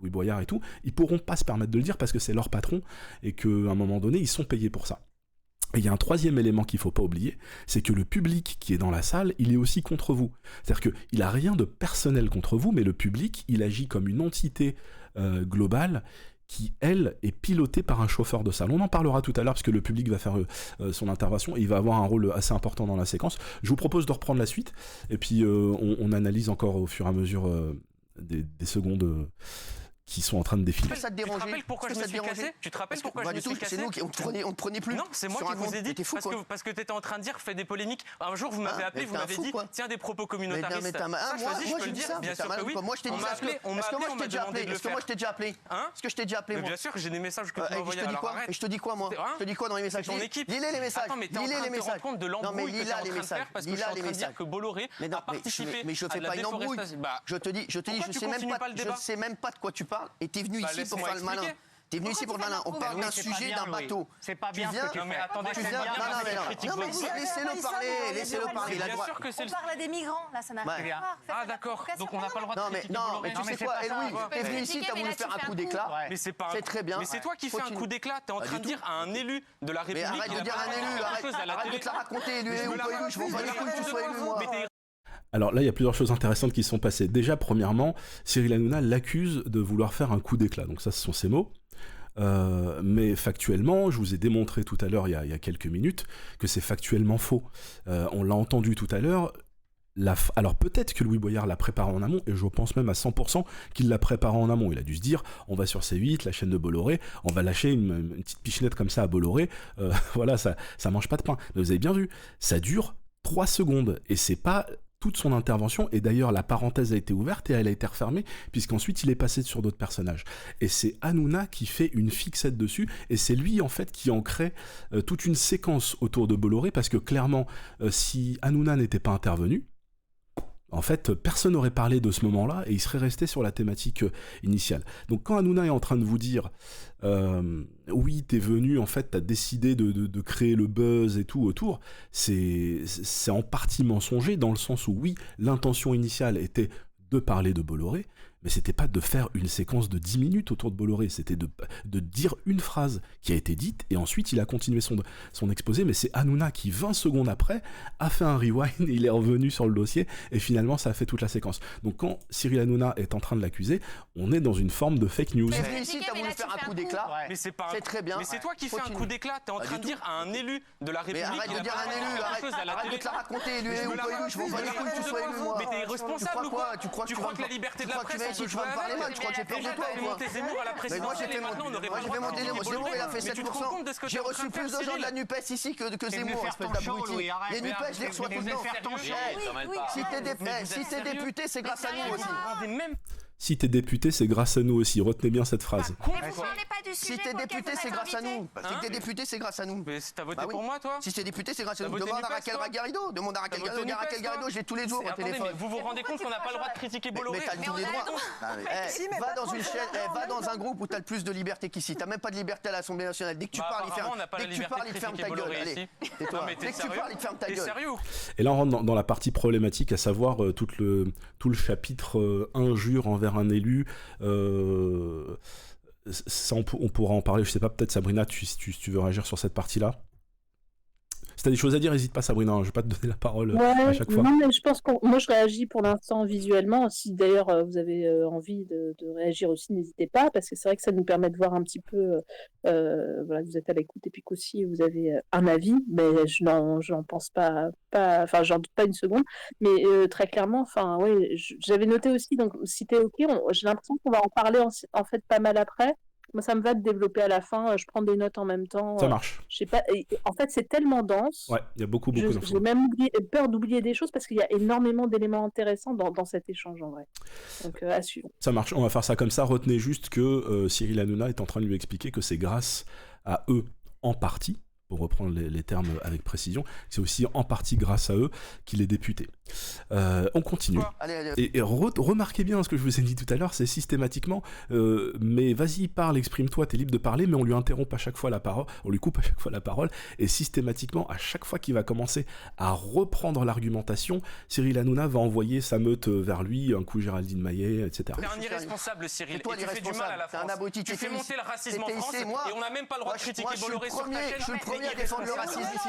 Louis Boyard et tout, ils pourront pas se permettre de le dire parce que c'est leur patron et qu'à un moment donné, ils sont payés pour ça. Et il y a un troisième élément qu'il ne faut pas oublier, c'est que le public qui est dans la salle, il est aussi contre vous. C'est-à-dire qu'il n'a rien de personnel contre vous, mais le public, il agit comme une entité globale qui, elle, est pilotée par un chauffeur de salle. On en parlera tout à l'heure, parce que le public va faire son intervention, et il va avoir un rôle assez important dans la séquence. Je vous propose de reprendre la suite, et puis on analyse encore au fur et à mesure des secondes qui sont en train de défiler. Ça te dérangeait? Tu te rappelles pourquoi je me suis cassé? Tu te rappelles pourquoi je me suis cassé? C'est nous qui on te prenait plus. Non, c'est moi qui vous ai dit parce que tu étais en train de dire fais des polémiques. Un jour vous m'avez appelé, vous m'avez dit tiens des propos communautaristes. Moi je peux le dire. Bien sûr que oui. Moi je t'ai dit ça. Est-ce que moi je t'ai déjà appelé? Est-ce que moi je t'ai déjà appelé? Est-ce que je t'ai déjà appelé? Bien sûr, j'ai des messages que tu m'as envoyés. Et je te dis quoi moi? Je te dis quoi dans les messages? Ton équipe. Lis-les les messages. Attends, mais t'es en train de te rendre compte de l'embrouille que t'es en train de faire parce que je suis en train de dire que Bolloré a participé. Mais je fais pas une embrouille. Je te dis, je sais même pas de quoi tu parles. Et t'es venu ici pour faire le malin. T'es venu ici pour le malin. On parle d'un sujet d'un bateau. C'est pas bien ce que tu fais. Attendez, non mais laissez-le parler, laissez-le parler. Bien sûr que c'est on parle des migrants, là, ça n'a rien à voir. Ah d'accord, donc on n'a pas le droit de critiquer Non, mais tu sais quoi, Louis, t'es venu ici, t'as voulu faire un coup d'éclat. Mais c'est pas. C'est très bien. Mais c'est toi qui fais un coup d'éclat. T'es en train de dire à un élu de la République. Mais arrête de dire un élu, arrête de te la raconter, élu ou pas élu. Je m'en bats les couilles que tu sois élu, moi. Alors là, il y a plusieurs choses intéressantes qui se sont passées. Déjà, premièrement, Cyril Hanouna l'accuse de vouloir faire un coup d'éclat. Donc ça, ce sont ses mots. Mais factuellement, je vous ai démontré tout à l'heure, il y a quelques minutes, que c'est factuellement faux. On l'a entendu tout à l'heure. Alors peut-être que Louis Boyard l'a préparé en amont, et je pense même à 100% qu'il l'a préparé en amont. Il a dû se dire, on va sur C8, la chaîne de Bolloré, on va lâcher une petite pichenette comme ça à Bolloré, voilà, ça mange pas de pain. Mais vous avez bien vu, ça dure 3 secondes, et c'est pas toute son intervention, et d'ailleurs la parenthèse a été ouverte et elle a été refermée, puisqu'ensuite il est passé sur d'autres personnages. Et c'est Hanouna qui fait une fixette dessus, et c'est lui en fait qui en crée toute une séquence autour de Bolloré, parce que clairement, si Hanouna n'était pas intervenu, en fait, personne n'aurait parlé de ce moment-là et il serait resté sur la thématique initiale. Donc quand Hanouna est en train de vous dire oui, t'es venu, en fait, t'as décidé de créer le buzz et tout autour, c'est en partie mensonger dans le sens où oui, l'intention initiale était de parler de Bolloré, mais c'était pas de faire une séquence de 10 minutes autour de Bolloré, c'était de dire une phrase qui a été dite, et ensuite il a continué son exposé, mais c'est Hanouna qui, 20 secondes après, a fait un rewind, et il est revenu sur le dossier, et finalement ça a fait toute la séquence. Donc quand Cyril Hanouna est en train de l'accuser, on est dans une forme de fake news. Mais ici, t'as voulu faire un coup d'éclat, c'est très bien. Mais c'est toi qui fais un coup d'éclat, t'es en train de dire à un élu de la République... Mais arrête de dire un élu, arrête de te la raconter, élu ou pas élu, je m'en bats les couilles que tu sois élu, moi. Mais t'es irresponsable ou quoi? Tu crois que la liberté de la presse, on peut jouer avec? Je crois que j'ai peur de toi, moi. Mais moi j'ai fait monter Zemmour, il a fait 7%. J'ai reçu plus de gens de la NUPES ici que Zemmour, espèce d'abruti. Les NUPES, je les reçois tout le temps. Si t'es député, c'est grâce à nous aussi. Si t'es député, c'est grâce à nous aussi. Retenez bien cette phrase. Si t'es député, c'est grâce à nous. Si t'es député, c'est grâce à nous. Mais t'as voté pour moi, toi? Si t'es député, c'est grâce à nous. Demande à Raquel Garrido. Demande à Raquel Garrido. Je l'ai tous les jours au téléphone. Vous vous rendez compte qu'on n'a pas le droit de critiquer Bolloré? Mais t'as tous les droits. Va dans une chaîne, va dans un groupe où t'as le plus de liberté qu'ici. T'as même pas de liberté à l'Assemblée nationale. Dès que tu parles, il ferme ta gueule. Allez, tais-toi. Dès que tu parles, il ferme ta gueule. Et là, on rentre dans la partie problématique, à savoir tout le chapitre injure envers un élu. Ça, on pourra en parler, je sais pas, peut-être Sabrina, si tu veux réagir sur cette partie-là. Si t'as des choses à dire, n'hésite pas, Sabrina, je vais pas te donner la parole à chaque fois. Non, mais je pense moi je réagis pour l'instant visuellement. Si d'ailleurs vous avez envie de réagir aussi, n'hésitez pas, parce que c'est vrai que ça nous permet de voir un petit peu, voilà, vous êtes à l'écoute et puis qu'aussi vous avez un avis, mais je n'en pense pas, enfin j'en doute pas une seconde, mais très clairement, enfin oui, j'avais noté aussi, donc si t'es ok, j'ai l'impression qu'on va en parler en fait pas mal après. Moi, ça me va de développer à la fin. Je prends des notes en même temps. Ça marche. Je sais pas. En fait, c'est tellement dense. Ouais, il y a beaucoup d'infos. J'ai même peur d'oublier des choses parce qu'il y a énormément d'éléments intéressants dans cet échange en vrai. Donc, à suivre. Ça marche. On va faire ça comme ça. Retenez juste que Cyril Hanouna est en train de lui expliquer que c'est grâce à eux, en partie, pour reprendre les termes avec précision, c'est aussi en partie grâce à eux qu'il est député. On continue. Et remarquez bien ce que je vous ai dit tout à l'heure, c'est systématiquement, mais vas-y, parle, exprime-toi, t'es libre de parler, mais on lui interrompt à chaque fois la parole, on lui coupe à chaque fois la parole, et systématiquement, à chaque fois qu'il va commencer à reprendre l'argumentation, Cyril Hanouna va envoyer sa meute vers lui, un coup Géraldine Maillet, etc. T'es un irresponsable, Cyril, et tu fais du mal à la France. Tu fais monter le racisme en France, et on n'a même pas le droit de critiquer Bolloré sur ta chaîne. vient défendre le racisme ici?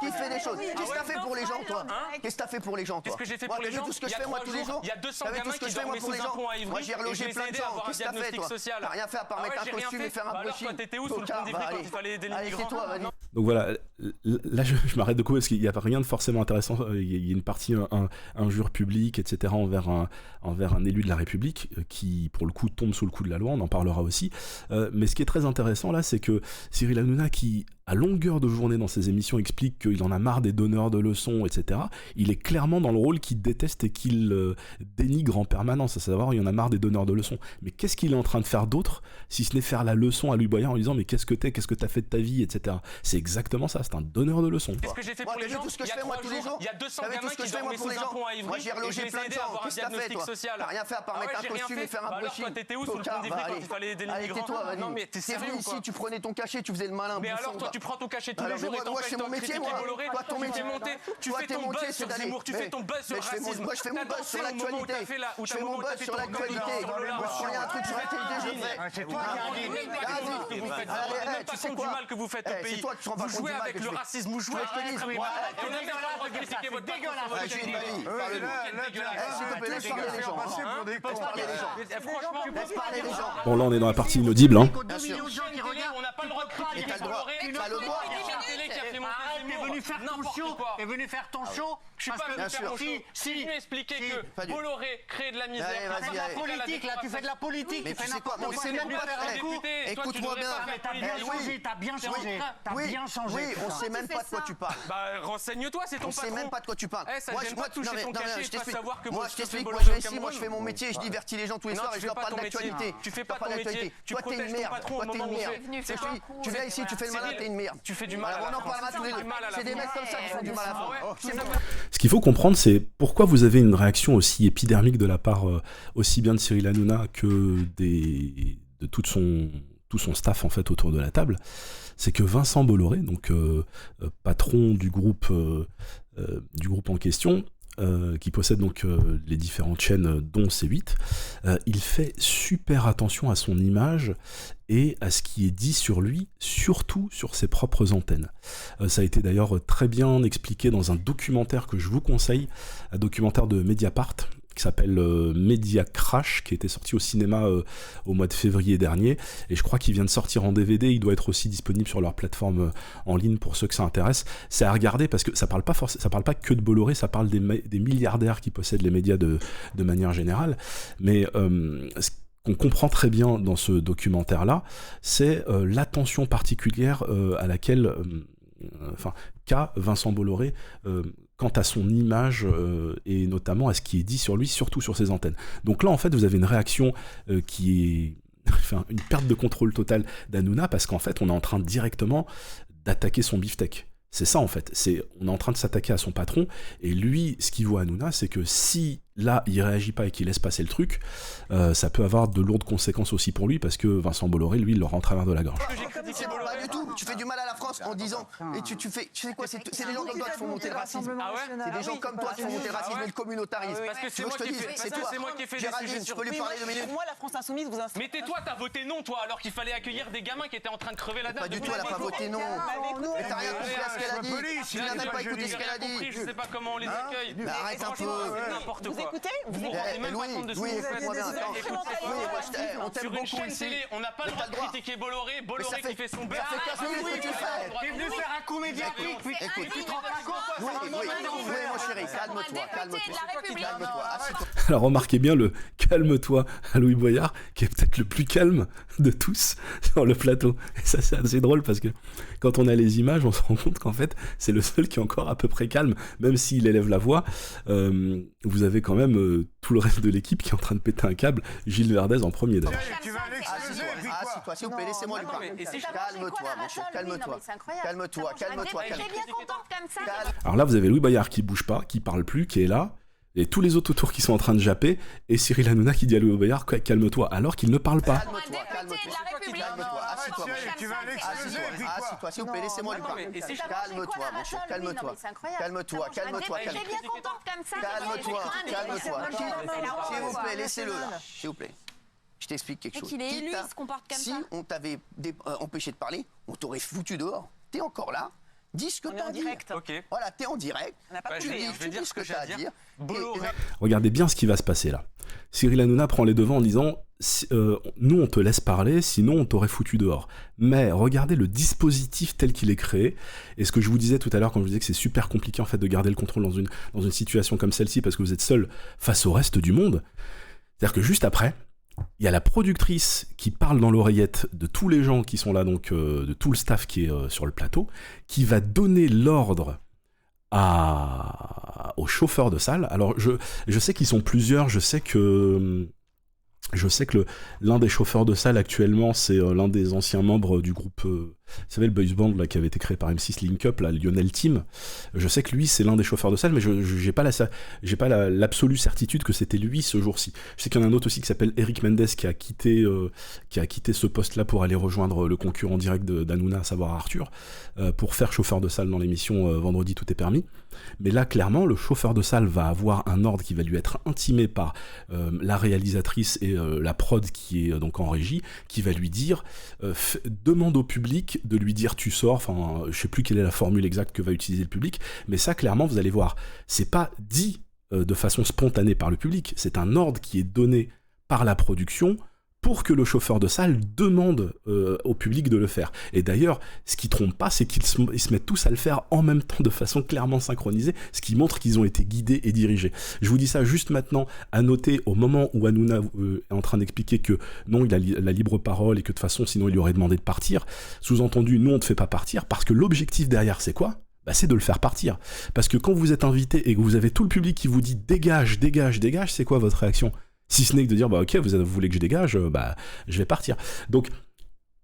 Qui fait des choses? Qu'est-ce que t'as fait pour les gens, toi? Qu'est-ce que t'as fait pour les gens, toi? Qu'est-ce que j'ai fait pour les gens? Tout ce que je fais moi tous les jours. Il y a 200 gamins qui dormaient sous un pont à Ivry. Moi j'ai relogé plein de gens. Qu'est-ce que t'as fait, toi? T'as rien fait à part mettre un costume et faire un brushing. Alors toi t'étais où sous le pont d'Ivry quand il fallait aider les migrants? Donc voilà, là je m'arrête de couper parce qu'il n'y a pas rien de forcément intéressant. Il y a une partie injure publique, etc. envers un élu de la République qui, pour le coup, tombe sous le coup de la loi. On en parlera aussi. Mais ce qui est très intéressant là, c'est que Cyril Hanouna, qui à longueur de journée dans ses émissions explique qu'il en a marre des donneurs de leçons, etc. Il est clairement dans le rôle qu'il déteste et qu'il dénigre en permanence, à savoir il y en a marre des donneurs de leçons. Mais qu'est-ce qu'il est en train de faire d'autre, si ce n'est faire la leçon à Louis Boyard en lui disant mais qu'est-ce que t'as fait de ta vie, etc. C'est exactement ça, c'est un donneur de leçons. Qu'est-ce que j'ai fait pour les gens? Tout ce que je fais moi tous les jours. Il y a 200 gamins qui dormaient sous un pont à Ivry. Moi j'ai relogé plein de gens. Qu'est-ce que t'as fait, toi? T'as rien fait à part mettre un costume et faire un brushing. Alors toi t'étais où sous le pont d'Ivry quand il fallait aider les migrants? Non mais t'es sérieux ici, tu prenais ton cachet, tu faisais le malin. Mais alors toi tu prends ton cachet tous les jours et moi je fais mon métier, moi. Toi ton métier, tu fais ton buzz sur Zemmour, tu fais ton buzz sur le racisme. Moi je fais mon buzz sur l'actualité. Je fais mon buzz sur l'actualité. Moi quand il y a un truc sur l'actualité, je le fais. C'est toi qui as dit. Tu sais quoi? Du mal que vous faites au pays. Vous jouez avec le racisme, vous jouez avec l'être humain. On n'a même pas le droit de critiquer votre dégueulasse. S'il te plaît, laisse parler les gens. Franchement, laisse parler les gens. Bon là on est dans la partie inaudible. Hein. Bien sûr. On n'a pas le droit de critiquer Bolloré. T'as le droit. T'es venu faire ton show. T'es venu faire ton show. Je suis pas venu faire ton show. Si tu expliquer que Bolloré crée de la misère. Tu fais de la politique là, tu fais de la politique. Mais tu sais quoi, on sait même pas faire un coup. Écoute-moi bien. T'as bien changé, t'as bien changé. T'as bien changé. Oui, on sait même pas de quoi tu parles. Bah renseigne-toi, c'est ton patron. On sait même pas de quoi tu parles. Moi je touche ton cachet, je pas savoir que moi je t'explique, moi je viens ici, moi je fais mon métier, je divertis les gens tous les soirs et je leur parle d'actualité. Tu fais pas ton métier. Toi t'es une merde. Toi t'es une merde. Tu viens ici, tu fais le malin, t'es une merde. Tu fais du mal. On en parlera tous les deux. C'est des mecs comme ça qui font du mal à la France. Ce qu'il faut comprendre, c'est pourquoi vous avez une réaction aussi épidermique de la part aussi bien de Cyril Hanouna que de tout son staff en fait autour de la table. C'est que Vincent Bolloré, donc patron du groupe en question, qui possède donc les différentes chaînes dont C8, il fait super attention à son image et à ce qui est dit sur lui, surtout sur ses propres antennes. Ça a été d'ailleurs très bien expliqué dans un documentaire que je vous conseille, un documentaire de Mediapart, qui s'appelle Media Crash, qui était sorti au cinéma au mois de février dernier, et je crois qu'il vient de sortir en DVD, il doit être aussi disponible sur leur plateforme en ligne pour ceux que ça intéresse. C'est à regarder parce que ça parle pas que de Bolloré, ça parle des milliardaires qui possèdent les médias de manière générale, mais ce qu'on comprend très bien dans ce documentaire-là, c'est l'attention particulière à laquelle qu'a Vincent Bolloré quant à son image et notamment à ce qui est dit sur lui, surtout sur ses antennes. Donc là, en fait, vous avez une réaction qui est une perte de contrôle totale d'Hanouna, parce qu'en fait, on est en train directement d'attaquer son beefsteak. C'est ça, en fait. On est en train de s'attaquer à son patron, et lui, ce qu'il voit Hanouna, c'est que si là, il réagit pas et qu'il laisse passer le truc, ça peut avoir de lourdes conséquences aussi pour lui, parce que Vincent Bolloré, lui, il le rend en travers de la gorge. Pas du tout. Tu fais du mal à la France en disant, et tu sais quoi, c'est des gens comme toi qui font monter le racisme. C'est des gens comme toi qui font monter le racisme et le communautarisme. Parce que c'est moi qui ai fait des sujets sur lui. Pour moi, la France Insoumise vous insulte. Mais tais-toi, t'as voté non, toi, alors qu'il fallait accueillir des gamins qui étaient en train de crever la dalle. Pas du tout, elle a pas voté non. Mais t'as rien compris à ce qu'elle a dit. Tu n'as même pas écouté ce qu'elle a dit. Je sais pas comment on les accueille. Arrête un peu. N'importe quoi. Vous écoutez? Vous vous rendez même pas compte de ce que vous faites. On t'aime Sur une beaucoup chaîne ici. télé, on n'a pas le droit de critiquer Bolloré qui fait son beurre. T'es venu faire un coup médiatique. Écoute, tu te rends pas compte. Oui, mon chéri, calme-toi. Alors remarquez bien le calme-toi à Louis Boyard, qui est peut-être le plus calme de tous sur le plateau. Et ça, c'est assez drôle parce que quand on a les images, on se rend compte qu'en fait, c'est le seul qui est encore à peu près calme, même s'il élève la voix. Vous avez quand même tout le reste de l'équipe qui est en train de péter un câble. Gilles Verdez en premier d'ailleurs. Assis-toi, s'il vous plaît, laissez-moi lui parler. Calme-toi, mon cher, calme-toi. Calme-toi. Alors là, vous avez Louis Boyard qui bouge pas, qui parle plus, qui est là. Et tous les autres autour qui sont en train de japper, et Cyril Hanouna qui dit à Louis Boyard calme-toi, alors qu'il ne parle pas. Calme-toi, assis-toi, s'il vous plaît, laissez-moi lui parler. Calme-toi, mon cher, calme-toi. Calme-toi. S'il vous plaît, laissez-le là, s'il vous plaît. Je t'explique quelque chose. Qu'il est élu, il se comporte comme ça. Si on t'avait empêché de parler, on t'aurait foutu dehors. t'es encore là. Dis ce que tu as à dire. Okay. Voilà, t'es en direct. Tu dis ce que tu as à dire. Regardez bien ce qui va se passer là. Cyril Hanouna prend les devants en disant nous on te laisse parler, sinon on t'aurait foutu dehors. Mais regardez le dispositif tel qu'il est créé. Et ce que je vous disais tout à l'heure quand je vous disais que c'est super compliqué en fait de garder le contrôle dans une situation comme celle-ci parce que vous êtes seul face au reste du monde. C'est-à-dire que juste après, il y a la productrice qui parle dans l'oreillette de tous les gens qui sont là, donc de tout le staff qui est sur le plateau, qui va donner l'ordre aux chauffeurs de salle. Alors je sais qu'ils sont plusieurs, je sais que l'un des chauffeurs de salle actuellement, c'est l'un des anciens membres du groupe, vous savez le boys band là, qui avait été créé par M6 Link Up, là, Lionel Team. Je sais que lui c'est l'un des chauffeurs de salle, mais j'ai pas l'absolue certitude que c'était lui ce jour-ci. Je sais qu'il y en a un autre aussi qui s'appelle Eric Mendes qui a quitté ce poste-là pour aller rejoindre le concurrent direct d'Hanouna, à savoir Arthur, pour faire chauffeur de salle dans l'émission Vendredi Tout est permis. Mais là, clairement, le chauffeur de salle va avoir un ordre qui va lui être intimé par la réalisatrice et la prod qui est donc en régie, qui va lui dire demande au public de lui dire tu sors, enfin je sais plus quelle est la formule exacte que va utiliser le public, mais ça clairement vous allez voir, c'est pas dit de façon spontanée par le public, c'est un ordre qui est donné par la production pour que le chauffeur de salle demande au public de le faire. Et d'ailleurs, ce qui trompe pas, c'est qu'ils se mettent tous à le faire en même temps, de façon clairement synchronisée, ce qui montre qu'ils ont été guidés et dirigés. Je vous dis ça juste maintenant, à noter au moment où Hanouna est en train d'expliquer que non, il a la libre parole et que de toute façon, sinon il lui aurait demandé de partir. Sous-entendu, nous on ne te fait pas partir, parce que l'objectif derrière, c'est quoi ? C'est de le faire partir. Parce que quand vous êtes invité et que vous avez tout le public qui vous dit dégage, dégage, dégage, c'est quoi votre réaction ? Si ce n'est que de dire, ok, vous voulez que je dégage, je vais partir. Donc,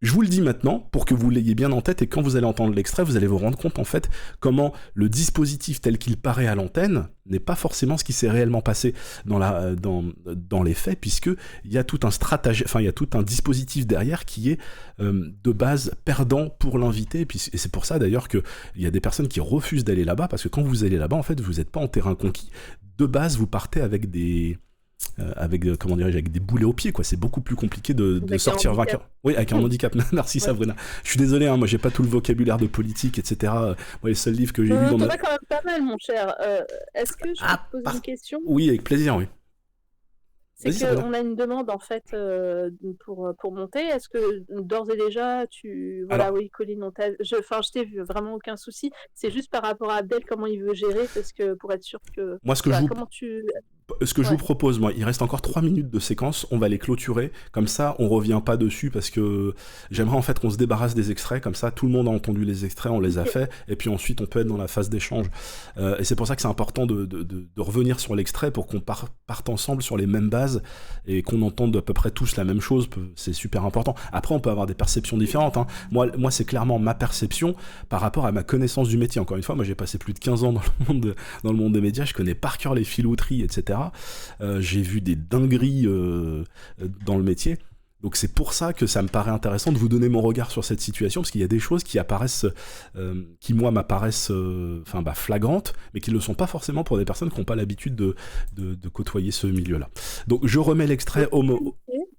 je vous le dis maintenant, pour que vous l'ayez bien en tête, et quand vous allez entendre l'extrait, vous allez vous rendre compte, en fait, comment le dispositif tel qu'il paraît à l'antenne n'est pas forcément ce qui s'est réellement passé dans les faits, puisqu'il y a tout un dispositif derrière qui est de base perdant pour l'invité, et c'est pour ça d'ailleurs qu'il y a des personnes qui refusent d'aller là-bas, parce que quand vous allez là-bas, en fait, vous n'êtes pas en terrain conquis. De base, vous partez avec des boulets aux pieds, quoi. C'est beaucoup plus compliqué de sortir vainqueur. Oui, avec un handicap. Merci Sabrina. Je suis désolé, moi j'ai pas tout le vocabulaire de politique, etc. Moi, les seuls livres que j'ai lus t'en as quand même pas mal, mon cher. Est-ce que je peux te poser une question ? Oui, avec plaisir, oui. C'est qu'on a une demande en fait pour monter. Est-ce que d'ores et déjà oui, Colline, je t'ai vu, vraiment aucun souci. C'est juste par rapport à Abdel, comment il veut gérer, parce que pour être sûr que. Moi, ce que je vous propose, il reste encore 3 minutes de séquence, on va les clôturer, comme ça on revient pas dessus, parce que j'aimerais en fait qu'on se débarrasse des extraits, comme ça tout le monde a entendu les extraits, on les a fait, et puis ensuite on peut être dans la phase d'échange. Et c'est pour ça que c'est important de revenir sur l'extrait pour qu'on parte ensemble sur les mêmes bases, et qu'on entende à peu près tous la même chose, c'est super important. Après on peut avoir des perceptions différentes, hein. Moi c'est clairement ma perception par rapport à ma connaissance du métier. Encore une fois, moi j'ai passé plus de 15 ans dans le monde des médias, je connais par cœur les filouteries, etc. J'ai vu des dingueries dans le métier, donc c'est pour ça que ça me paraît intéressant de vous donner mon regard sur cette situation, parce qu'il y a des choses qui apparaissent, qui moi m'apparaissent flagrantes, mais qui ne le sont pas forcément pour des personnes qui n'ont pas l'habitude de côtoyer ce milieu-là. Donc je remets l'extrait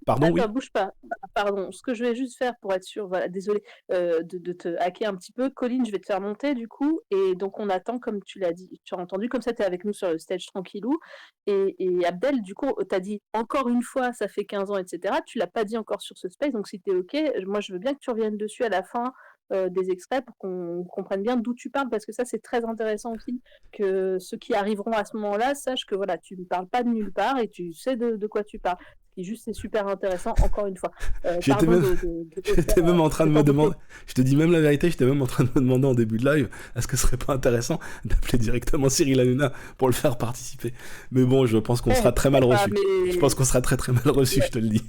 Pardon, oui. Bouge pas. Pardon, ce que je vais juste faire pour être sûr, voilà, désolé de te hacker un petit peu. Colline, je vais te faire monter du coup, et donc on attend, comme tu l'as dit, tu as entendu, comme ça tu es avec nous sur le stage tranquillou, et Abdel, du coup, t'as dit encore une fois, ça fait 15 ans, etc. Tu l'as pas dit encore sur ce space, donc si t'es ok, moi je veux bien que tu reviennes dessus à la fin des extraits pour qu'on comprenne bien d'où tu parles, parce que ça c'est très intéressant aussi, que ceux qui arriveront à ce moment-là sachent que voilà, tu ne parles pas de nulle part et tu sais de quoi tu parles. Juste, c'est super intéressant, encore une fois. J'étais même en train de me demander, je te dis même la vérité, j'étais même en train de me demander en début de live, est-ce que ce serait pas intéressant d'appeler directement Cyril Hanouna pour le faire participer? Mais bon, je pense qu'on sera très mal reçu. Je pense qu'on sera très très mal reçu, je te le dis.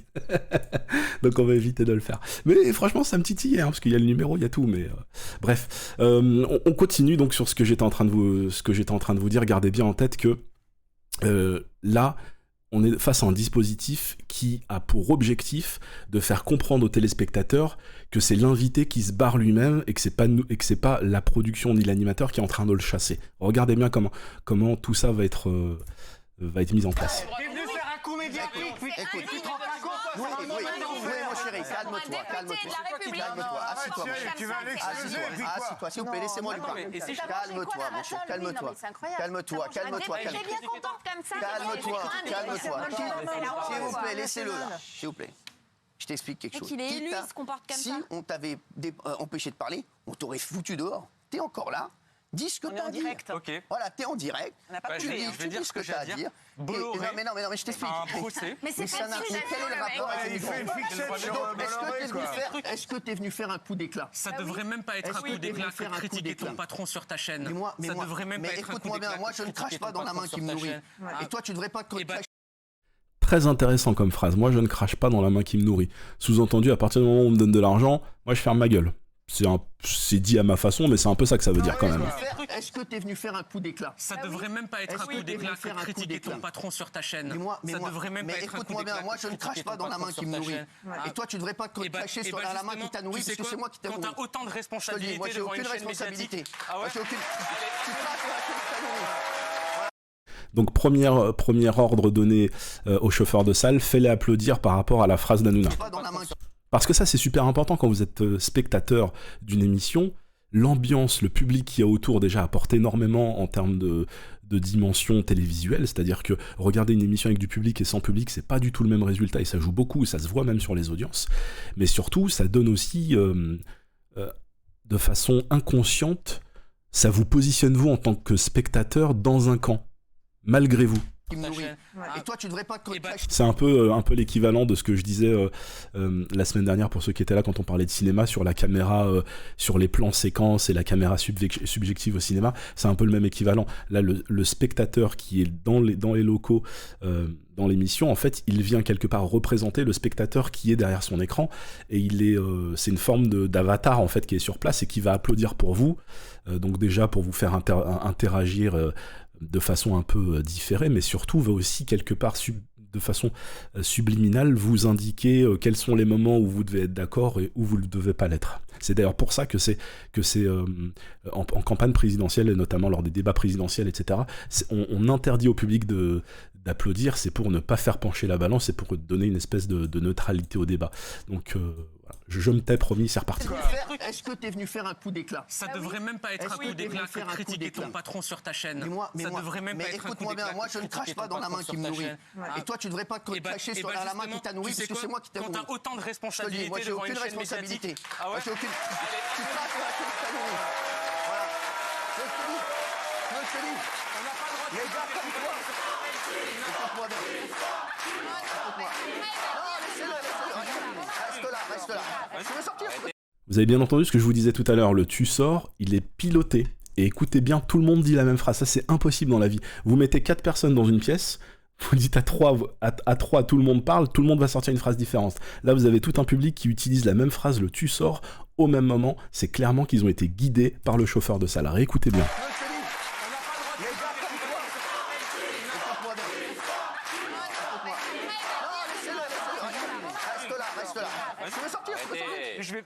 Donc on va éviter de le faire. Mais franchement, ça me titillait, parce qu'il y a le numéro, il y a tout. Mais bref, on continue donc sur ce que j'étais en train de vous dire. Gardez bien en tête que là, on est face à un dispositif qui a pour objectif de faire comprendre aux téléspectateurs que c'est l'invité qui se barre lui-même et que c'est pas la production ni l'animateur qui est en train de le chasser. Regardez bien comment tout ça va être mis en place. T'es venu faire un coup médiatique, tu te rends pas compte? Oui, mon chéri, calme-toi. Assieds-toi. Tu vas l'excuser, puis quoi? Assieds-toi, s'il vous plaît, laissez-moi lui parler. Calme-toi, mon chéri, calme-toi. Calme-toi. S'il vous plaît, laissez-le là. S'il vous plaît. Je t'explique quelque chose. Qu'il est élu, il se comporte comme ça. Si on t'avait empêché de parler, on t'aurait foutu dehors. T'es encore là. Dis ce que t'as à dire. Ok. Voilà, t'es en direct. Tu dis ce que t'as à dire. Bolloré. Mais non, je t'explique. Mais c'est pas quel est le rapport avec les Il fait une fixette sur Bolloré. Est-ce que t'es venu faire un coup d'éclat? Ça devrait même pas être un coup d'éclat que critiquer ton patron sur ta chaîne. Ça devrait même pas être un coup d'éclat. Écoute-moi bien, moi je ne crache pas dans la main qui me nourrit. Et toi, tu devrais pas te cracher. Très intéressant comme phrase. Moi, je ne crache pas dans la main qui me nourrit. Sous-entendu, à partir du moment où on me donne de l'argent, moi, je ferme ma gueule. C'est dit à ma façon, mais c'est un peu ça que ça veut dire quand même. Est-ce que t'es venu faire un coup d'éclat? Ça devrait même pas être un coup d'éclat que critiquer ton patron sur ta chaîne. Ça devrait même pas être un coup d'éclat. Écoute-moi bien, moi je ne crache pas dans la main qui me nourrit. Et toi, tu devrais pas te cracher sur la main qui t'a nourri, parce que c'est moi qui t'ai nourri. Quand t'as autant de responsabilités moi j'ai aucune responsabilité. Ah ouais? Tu craches sur la main qui t'a nourri. Donc premier ordre donné au chauffeur de salle, fais-les applaudir par rapport à la phrase d'Hanouna. Parce que ça c'est super important quand vous êtes spectateur d'une émission, l'ambiance, le public qui y a autour déjà apporte énormément en termes de dimension télévisuelle, c'est-à-dire que regarder une émission avec du public et sans public, c'est pas du tout le même résultat et ça joue beaucoup et ça se voit même sur les audiences, mais surtout ça donne aussi de façon inconsciente, ça vous positionne vous en tant que spectateur dans un camp. Malgré vous. Et toi, tu devrais pas te cracher. C'est un peu l'équivalent de ce que je disais la semaine dernière pour ceux qui étaient là quand on parlait de cinéma sur la caméra, sur les plans séquences et la caméra subjective au cinéma. C'est un peu le même équivalent. Là, le spectateur qui est dans les locaux, dans l'émission, en fait, il vient quelque part représenter le spectateur qui est derrière son écran et c'est une forme d'avatar en fait qui est sur place et qui va applaudir pour vous. Donc déjà pour vous faire interagir de façon un peu différée, mais surtout va aussi quelque part de façon subliminale vous indiquer quels sont les moments où vous devez être d'accord et où vous ne devez pas l'être. C'est d'ailleurs pour ça que c'est en campagne présidentielle et notamment lors des débats présidentiels, etc. On interdit au public d'applaudir, c'est pour ne pas faire pencher la balance, c'est pour donner une espèce de neutralité au débat. Donc je me tais, promis, c'est reparti. Est-ce que t'es venu faire un coup d'éclat? Ça devrait même pas être un coup d'éclat que critiquer ton patron sur ta chaîne. Ça devrait même pas être un coup d'éclat. Écoute-moi bien, moi je ne crache pas dans la main qui me nourrit. Et toi, tu devrais pas te cracher sur la main qui t'a nourri, parce que c'est moi qui t'ai nourri. Quand t'as autant de responsabilités moi j'ai aucune responsabilité. Ah ouais? Tu craches sur la main qui t'a nourri. Voilà. Je te dis. On n'a pas le droit de... Les gars comme toi. Écoute-moi bien. Écoute-moi. Non, laissez-le. Reste là. Tu veux sortir? Vous avez bien entendu ce que je vous disais tout à l'heure, le tu sors, il est piloté. Et écoutez bien, tout le monde dit la même phrase, ça c'est impossible dans la vie. Vous mettez 4 personnes dans une pièce, vous dites à 3, tout le monde parle, tout le monde va sortir une phrase différente. Là vous avez tout un public qui utilise la même phrase, le tu sors, au même moment. C'est clairement qu'ils ont été guidés par le chauffeur de salle. Écoutez bien.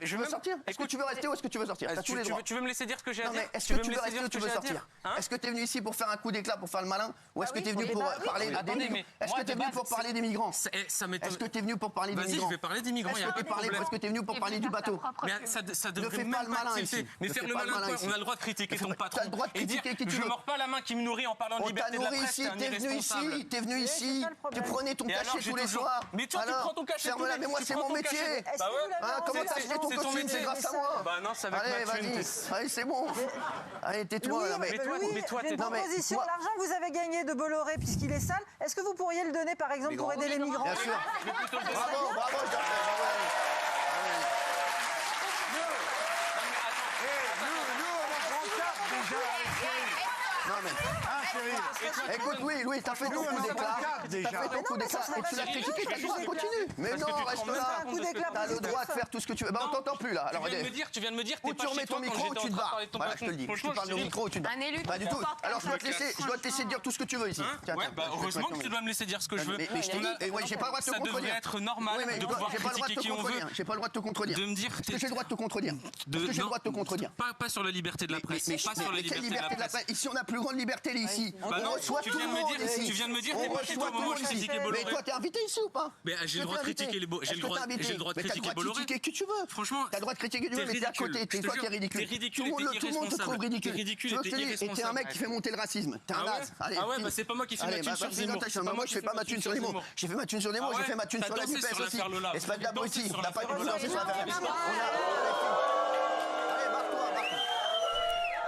Je veux sortir. Est-ce que tu veux rester ou est-ce que tu veux sortir? T'as tous les droits. Tu veux me laisser dire ce que j'ai à dire? Est-ce que tu veux rester ou tu veux sortir? Est-ce que t'es venu ici pour faire un coup d'éclat, pour faire le malin, ou est-ce que t'es venu pour parler des migrants? Est-ce que t'es venu pour parler des migrants? Est-ce que t'es venu pour parler des migrants? Vas-y, je vais parler des migrants. Est-ce que t'es venu pour parler du bateau? Mais ça devrait même pas être ici. Mais faire le malin, on a le droit de critiquer ton patron. T'as le droit de critiquer qui tu veux. Je mords pas la main qui me nourrit en parlant de liberté de la presse. T'es venu ici, tu prenais ton cachet tous les soirs. Mais toi, tu prends ton cachet tous les soirs. Mais moi, c'est mon métier. Comment t'as acheté ton costume? C'est grâce à moi. Bah non, c'est avec ma thune. Allez, c'est bon. Allez, tais-toi. J'ai une proposition. L'argent que vous avez gagné de Bolloré, puisqu'il est sale, est-ce que vous pourriez le donner, par exemple, pour aider les migrants? Bien sûr. Bravo. Non mais, écoute, oui, t'as fait ton coup d'éclat. Et tu l'as critiqué, t'as le droit, continue. Mais non, reste là. T'as le droit de faire tout ce que tu veux. Bah, on t'entend plus là. Alors, tu viens de me dire, ou tu remets ton micro ou tu te barres. Voilà, je te le dis. Tu parles au micro ou tu te barres. Pas du tout. Alors, je dois te laisser dire tout ce que tu veux ici. Ouais, bah, heureusement que tu dois me laisser dire ce que je veux. Mais je te dis, j'ai pas le droit de te contredire. Ça devrait être normal de pouvoir critiquer qui on veut. J'ai pas le droit de te contredire. De me dire. Est-ce que j'ai le droit de te contredire? Pas sur la liberté de la presse. Pas sur la liberté de la presse. Ici, on n'a plus plus grande liberté ici. On reçoit tout le monde ici. Tu viens de me dire t'es pas chez toi au moment où je critiquais Bolloré. Mais toi, t'es invité ici ou pas? Mais j'ai le droit de critiquer les Bolloré. J'ai le droit de critiquer Bolloré. T'as le droit de critiquer qui tu veux. Franchement, t'as le droit de critiquer qui tu veux, mais t'es à côté. T'es toi qui es ridicule. Tout le monde te trouve ridicule. Et t'es un mec qui fait monter le racisme. T'es un naze. Ah ouais, bah c'est pas moi qui fais ma thune sur Zemmour. Moi, je fais pas ma thune sur Zemmour. J'ai fait ma thune sur Zemmour, j'ai fait ma thune sur la NUPES aussi. Et c'est pas de l'abruti. On n'a pas du tout dansé sur l'affaire fiscale.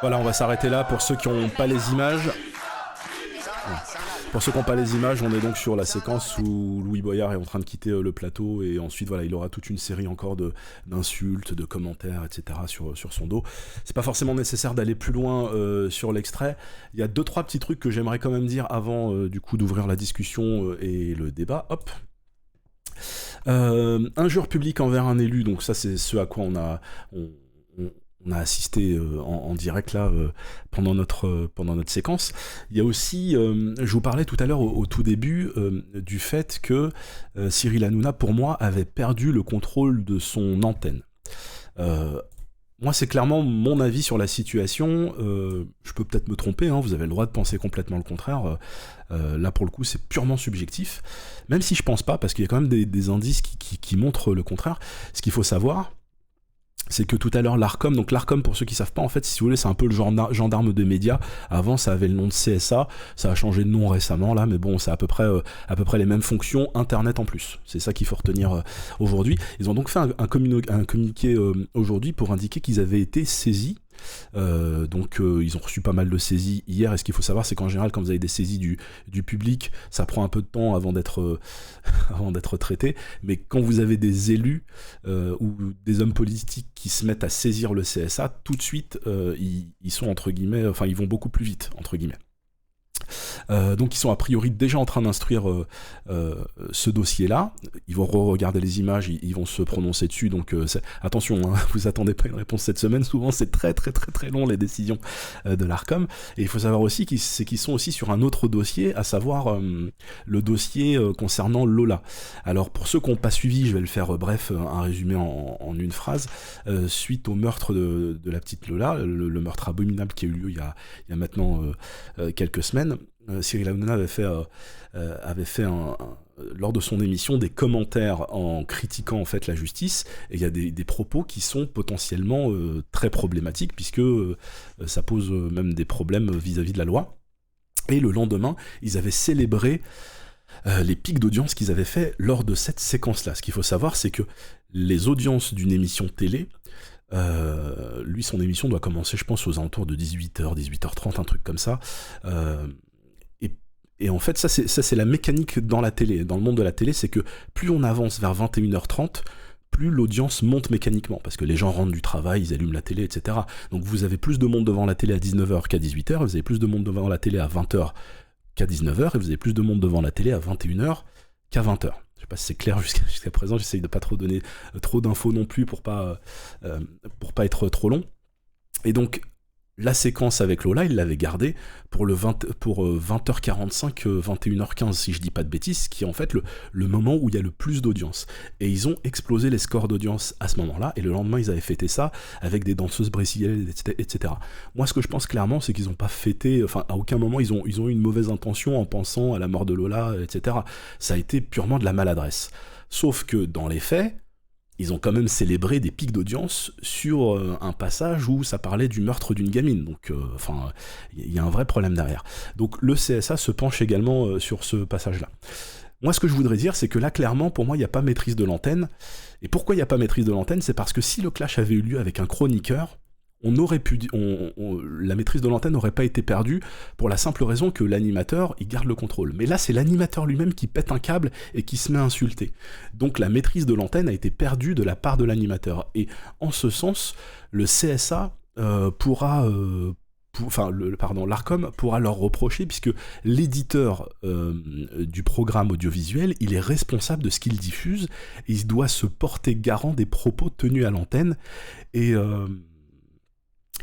Voilà, on va s'arrêter là pour ceux qui n'ont pas les images. Pour ceux qui n'ont pas les images, on est donc sur la séquence où Louis Boyard est en train de quitter le plateau et ensuite voilà, il aura toute une série encore d'insultes, de commentaires, etc. sur son dos. C'est pas forcément nécessaire d'aller plus loin sur l'extrait. Il y a 2-3 petits trucs que j'aimerais quand même dire avant du coup d'ouvrir la discussion et le débat. Hop. Injure publique envers un élu, donc ça c'est ce à quoi on a assisté en direct là pendant notre séquence. Il y a aussi, je vous parlais tout à l'heure au tout début du fait que Cyril Hanouna pour moi avait perdu le contrôle de son antenne. Moi c'est clairement mon avis sur la situation, je peux peut-être me tromper, hein, vous avez le droit de penser complètement le contraire, là pour le coup c'est purement subjectif, même si je pense pas, parce qu'il y a quand même des indices qui montrent le contraire. Ce qu'il faut savoir, c'est que tout à l'heure l'Arcom, donc l'Arcom pour ceux qui savent pas, en fait si vous voulez c'est un peu le gendarme des médias. Avant ça avait le nom de CSA, ça a changé de nom récemment là, mais bon c'est à peu près les mêmes fonctions, internet en plus, c'est ça qu'il faut retenir aujourd'hui. Ils ont donc fait un communiqué aujourd'hui pour indiquer qu'ils avaient été saisis. Ils ont reçu pas mal de saisies hier, et ce qu'il faut savoir c'est qu'en général quand vous avez des saisies du public ça prend un peu de temps avant d'être traité, mais quand vous avez des élus ou des hommes politiques qui se mettent à saisir le CSA, tout de suite ils sont entre guillemets, enfin ils vont beaucoup plus vite entre guillemets. Donc ils sont a priori déjà en train d'instruire ce dossier-là. Ils vont regarder les images, ils vont se prononcer dessus. Donc attention, hein, vous attendez pas une réponse cette semaine. Souvent c'est très très très très long les décisions de l'Arcom. Et il faut savoir aussi qu'ils sont aussi sur un autre dossier, à savoir le dossier concernant Lola. Alors pour ceux qui n'ont pas suivi, je vais le faire bref, un résumé en une phrase. Suite au meurtre de la petite Lola, le meurtre abominable qui a eu lieu il y a maintenant quelques semaines, Cyril Hanouna avait fait lors de son émission des commentaires en critiquant en fait la justice, et il y a des propos qui sont potentiellement très problématiques, puisque ça pose même des problèmes vis-à-vis de la loi. Et le lendemain, ils avaient célébré les pics d'audience qu'ils avaient fait lors de cette séquence-là. Ce qu'il faut savoir, c'est que les audiences d'une émission télé, lui son émission doit commencer je pense aux alentours de 18h, 18h30, un truc comme ça, et en fait ça c'est la mécanique dans la télé, dans le monde de la télé, c'est que plus on avance vers 21h30, plus l'audience monte mécaniquement, parce que les gens rentrent du travail, ils allument la télé, etc. Donc vous avez plus de monde devant la télé à 19h qu'à 18h, vous avez plus de monde devant la télé à 20h qu'à 19h, et vous avez plus de monde devant la télé à 21h qu'à 20h. Je sais pas si c'est clair jusqu'à présent, j'essaye de pas trop donner trop d'infos non plus pour pas être trop long. Et donc la séquence avec Lola, il l'avait gardée pour 20h45, 21h15 si je dis pas de bêtises, qui est en fait le moment où il y a le plus d'audience. Et ils ont explosé les scores d'audience à ce moment-là, et le lendemain ils avaient fêté ça avec des danseuses brésiliennes, etc. Moi ce que je pense clairement, c'est qu'ils n'ont pas fêté, enfin à aucun moment ils ont eu une mauvaise intention en pensant à la mort de Lola, etc. Ça a été purement de la maladresse. Sauf que dans les faits, ils ont quand même célébré des pics d'audience sur un passage où ça parlait du meurtre d'une gamine. Donc, il y a un vrai problème derrière. Donc, le CSA se penche également sur ce passage-là. Moi, ce que je voudrais dire, c'est que là, clairement, pour moi, il n'y a pas maîtrise de l'antenne. Et pourquoi il n'y a pas maîtrise de l'antenne ? C'est parce que si le clash avait eu lieu avec un chroniqueur, la maîtrise de l'antenne n'aurait pas été perdue, pour la simple raison que l'animateur, il garde le contrôle. Mais là, c'est l'animateur lui-même qui pète un câble et qui se met à insulter. Donc la maîtrise de l'antenne a été perdue de la part de l'animateur. Et en ce sens, le CSA l'Arcom pourra leur reprocher, puisque l'éditeur du programme audiovisuel, il est responsable de ce qu'il diffuse, et il doit se porter garant des propos tenus à l'antenne.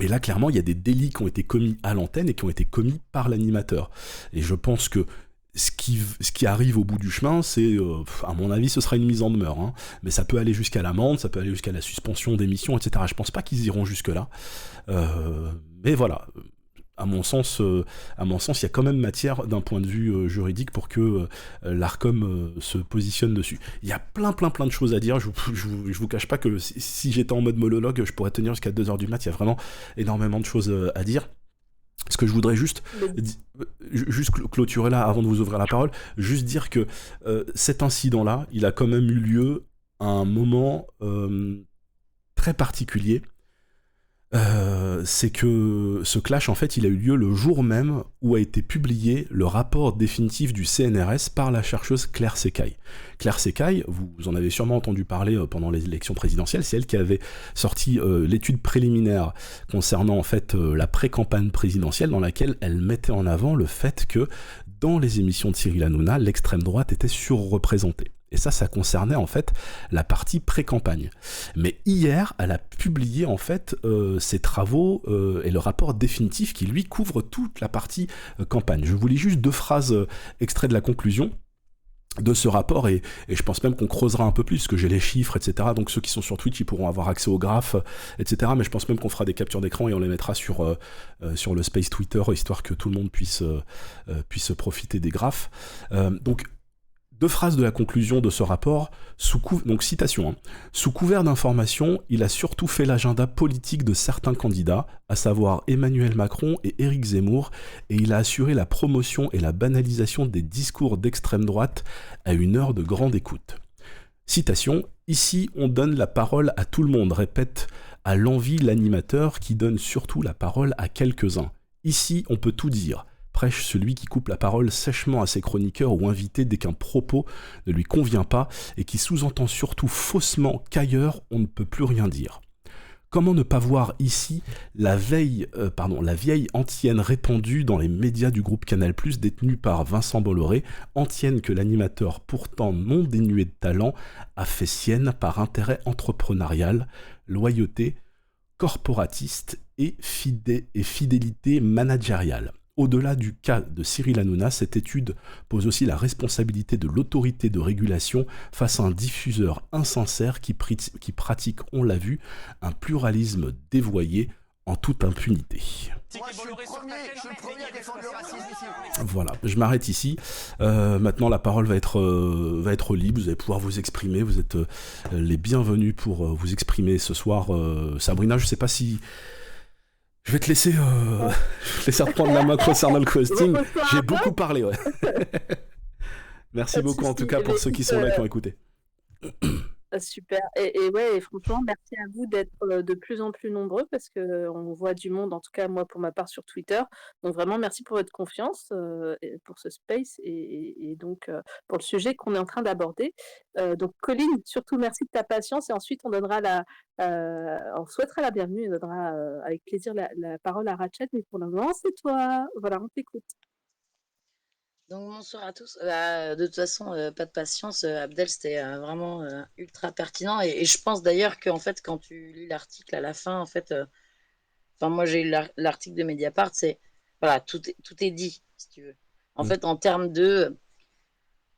Et là, clairement, il y a des délits qui ont été commis à l'antenne et qui ont été commis par l'animateur. Et je pense que ce qui arrive au bout du chemin, c'est, à mon avis, ce sera une mise en demeure. Hein. Mais ça peut aller jusqu'à l'amende, ça peut aller jusqu'à la suspension d'émission, etc. Je pense pas qu'ils iront jusque-là. Mais voilà. à mon sens, il y a quand même matière d'un point de vue juridique pour que l'Arcom se positionne dessus. Il y a plein de choses à dire. Je vous cache pas que si j'étais en mode monologue, je pourrais tenir jusqu'à 2h du mat. Il y a vraiment énormément de choses à dire. Ce que je voudrais juste clôturer là, avant de vous ouvrir la parole, juste dire que cet incident-là, il a quand même eu lieu à un moment très particulier. C'est que ce clash, en fait, il a eu lieu le jour même où a été publié le rapport définitif du CNRS par la chercheuse Claire Secaille. Claire Secaille, vous en avez sûrement entendu parler pendant les élections présidentielles, c'est elle qui avait sorti l'étude préliminaire concernant en fait la pré-campagne présidentielle, dans laquelle elle mettait en avant le fait que dans les émissions de Cyril Hanouna, l'extrême droite était surreprésentée. Et ça concernait en fait la partie pré-campagne. Mais hier, elle a publié en fait ses travaux et le rapport définitif qui lui couvre toute la partie campagne. Je vous lis juste 2 phrases extraits de la conclusion de ce rapport, et je pense même qu'on creusera un peu plus, parce que j'ai les chiffres, etc. Donc ceux qui sont sur Twitch, ils pourront avoir accès aux graphes, etc. Mais je pense même qu'on fera des captures d'écran et on les mettra sur le space Twitter, histoire que tout le monde puisse profiter des graphes. Donc 2 phrases de la conclusion de ce rapport, donc citation, sous couvert d'information, il a surtout fait l'agenda politique de certains candidats, à savoir Emmanuel Macron et Éric Zemmour, et il a assuré la promotion et la banalisation des discours d'extrême droite à une heure de grande écoute. Citation, ici on donne la parole à tout le monde, répète à l'envi l'animateur qui donne surtout la parole à quelques-uns. Ici on peut tout dire. Prêche celui qui coupe la parole sèchement à ses chroniqueurs ou invités dès qu'un propos ne lui convient pas et qui sous-entend surtout faussement qu'ailleurs on ne peut plus rien dire. Comment ne pas voir ici la vieille antienne répandue dans les médias du groupe Canal+, détenue par Vincent Bolloré, antienne que l'animateur pourtant non dénué de talent a fait sienne par intérêt entrepreneurial, loyauté corporatiste et fidélité managériale. Au-delà du cas de Cyril Hanouna, cette étude pose aussi la responsabilité de l'autorité de régulation face à un diffuseur insincère qui pratique, on l'a vu, un pluralisme dévoyé en toute impunité. Moi, je suis le premier à défendre le racisme ici. Voilà, je m'arrête ici. Maintenant, la parole va être libre. Vous allez pouvoir vous exprimer. Vous êtes les bienvenus pour vous exprimer ce soir. Sabrina, je sais pas si... Je vais te laisser reprendre la main concernant le questing. J'ai beaucoup parlé, ouais. Merci beaucoup en tout cas pour ceux qui sont là et qui ont écouté. Super. Et ouais, et franchement, merci à vous d'être de plus en plus nombreux parce qu'on voit du monde, en tout cas moi pour ma part sur Twitter. Donc vraiment, merci pour votre confiance pour ce space et donc pour le sujet qu'on est en train d'aborder. Donc Colline, surtout merci de ta patience et ensuite on souhaitera la bienvenue et on donnera avec plaisir la parole à Rachel. Mais pour le moment, c'est toi. Voilà, on t'écoute. Donc bonsoir à tous. De toute façon, pas de patience, Abdel, c'était vraiment ultra pertinent. Et je pense d'ailleurs qu'en fait, quand tu lis l'article à la fin, en fait, moi j'ai eu l'article de Mediapart, c'est voilà, tout est dit, si tu veux. En fait, en termes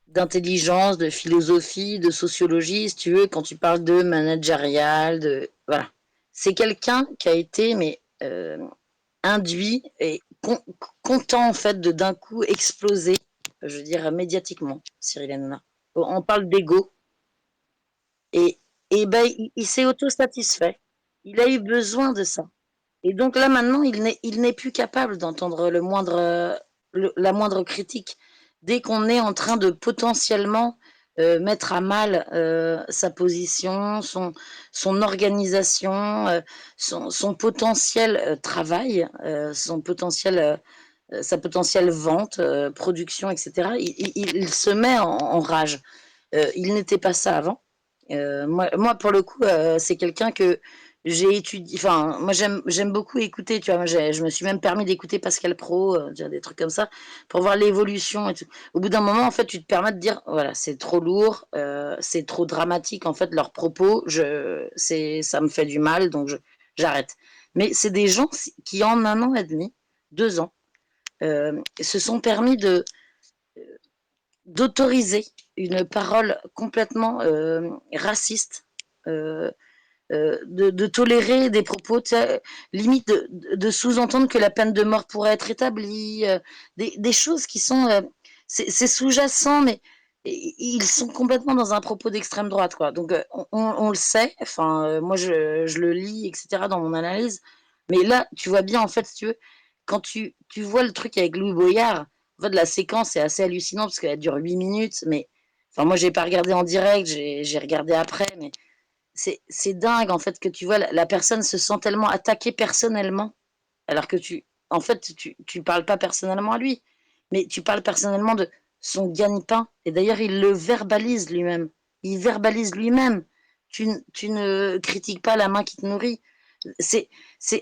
d'intelligence, de philosophie, de sociologie, si tu veux, quand tu parles de managérial, voilà, c'est quelqu'un qui a été induit et content en fait de d'un coup exploser, je veux dire médiatiquement, Cyril Hanouna. On parle d'ego et il s'est auto-satisfait. Il a eu besoin de ça. Et donc là maintenant, il n'est plus capable d'entendre la moindre critique. Dès qu'on est en train de potentiellement mettre à mal sa position, son organisation, son potentiel travail, sa potentielle vente, production, etc. Il se met en rage. Il n'était pas ça avant. Moi, pour le coup, c'est quelqu'un que j'ai étudié. Enfin, moi, j'aime beaucoup écouter. Tu vois, je me suis même permis d'écouter Pascal Praud, des trucs comme ça, pour voir l'évolution et tout. Au bout d'un moment, en fait, tu te permets de dire, voilà, c'est trop lourd, c'est trop dramatique. En fait, leurs propos, ça me fait du mal, donc j'arrête. Mais c'est des gens qui, en 1 an et demi, 2 ans, se sont permis d'autoriser une parole complètement raciste, de tolérer des propos, limite de sous-entendre que la peine de mort pourrait être établie, des choses qui sont... c'est sous-jacent, mais ils sont complètement dans un propos d'extrême droite, quoi. Donc, on le sait, enfin, moi, je le lis, etc., dans mon analyse, mais là, tu vois bien, en fait, si tu veux, quand tu vois le truc avec Louis Boyard, en fait, la séquence est assez hallucinante, parce qu'elle dure 8 minutes, mais... Enfin, moi, j'ai pas regardé en direct, j'ai regardé après, mais c'est dingue, en fait, que tu vois, la personne se sent tellement attaquée personnellement, alors que en fait, tu parles pas personnellement à lui, mais tu parles personnellement de son gagne-pain. Et d'ailleurs, il le verbalise lui-même. Il verbalise lui-même. Tu ne critiques pas la main qui te nourrit. C'est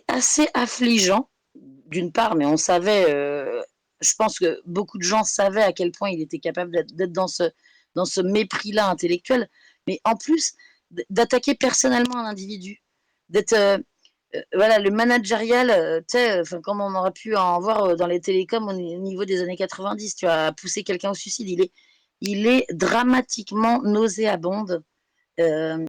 assez affligeant, d'une part, mais on savait, je pense que beaucoup de gens savaient à quel point il était capable d'être dans ce mépris-là intellectuel, mais en plus, d'attaquer personnellement un individu, d'être... voilà, le managérial, tu sais, comme on aurait pu en voir dans les télécoms au niveau des années 90, tu as poussé quelqu'un au suicide, il est dramatiquement nauséabond.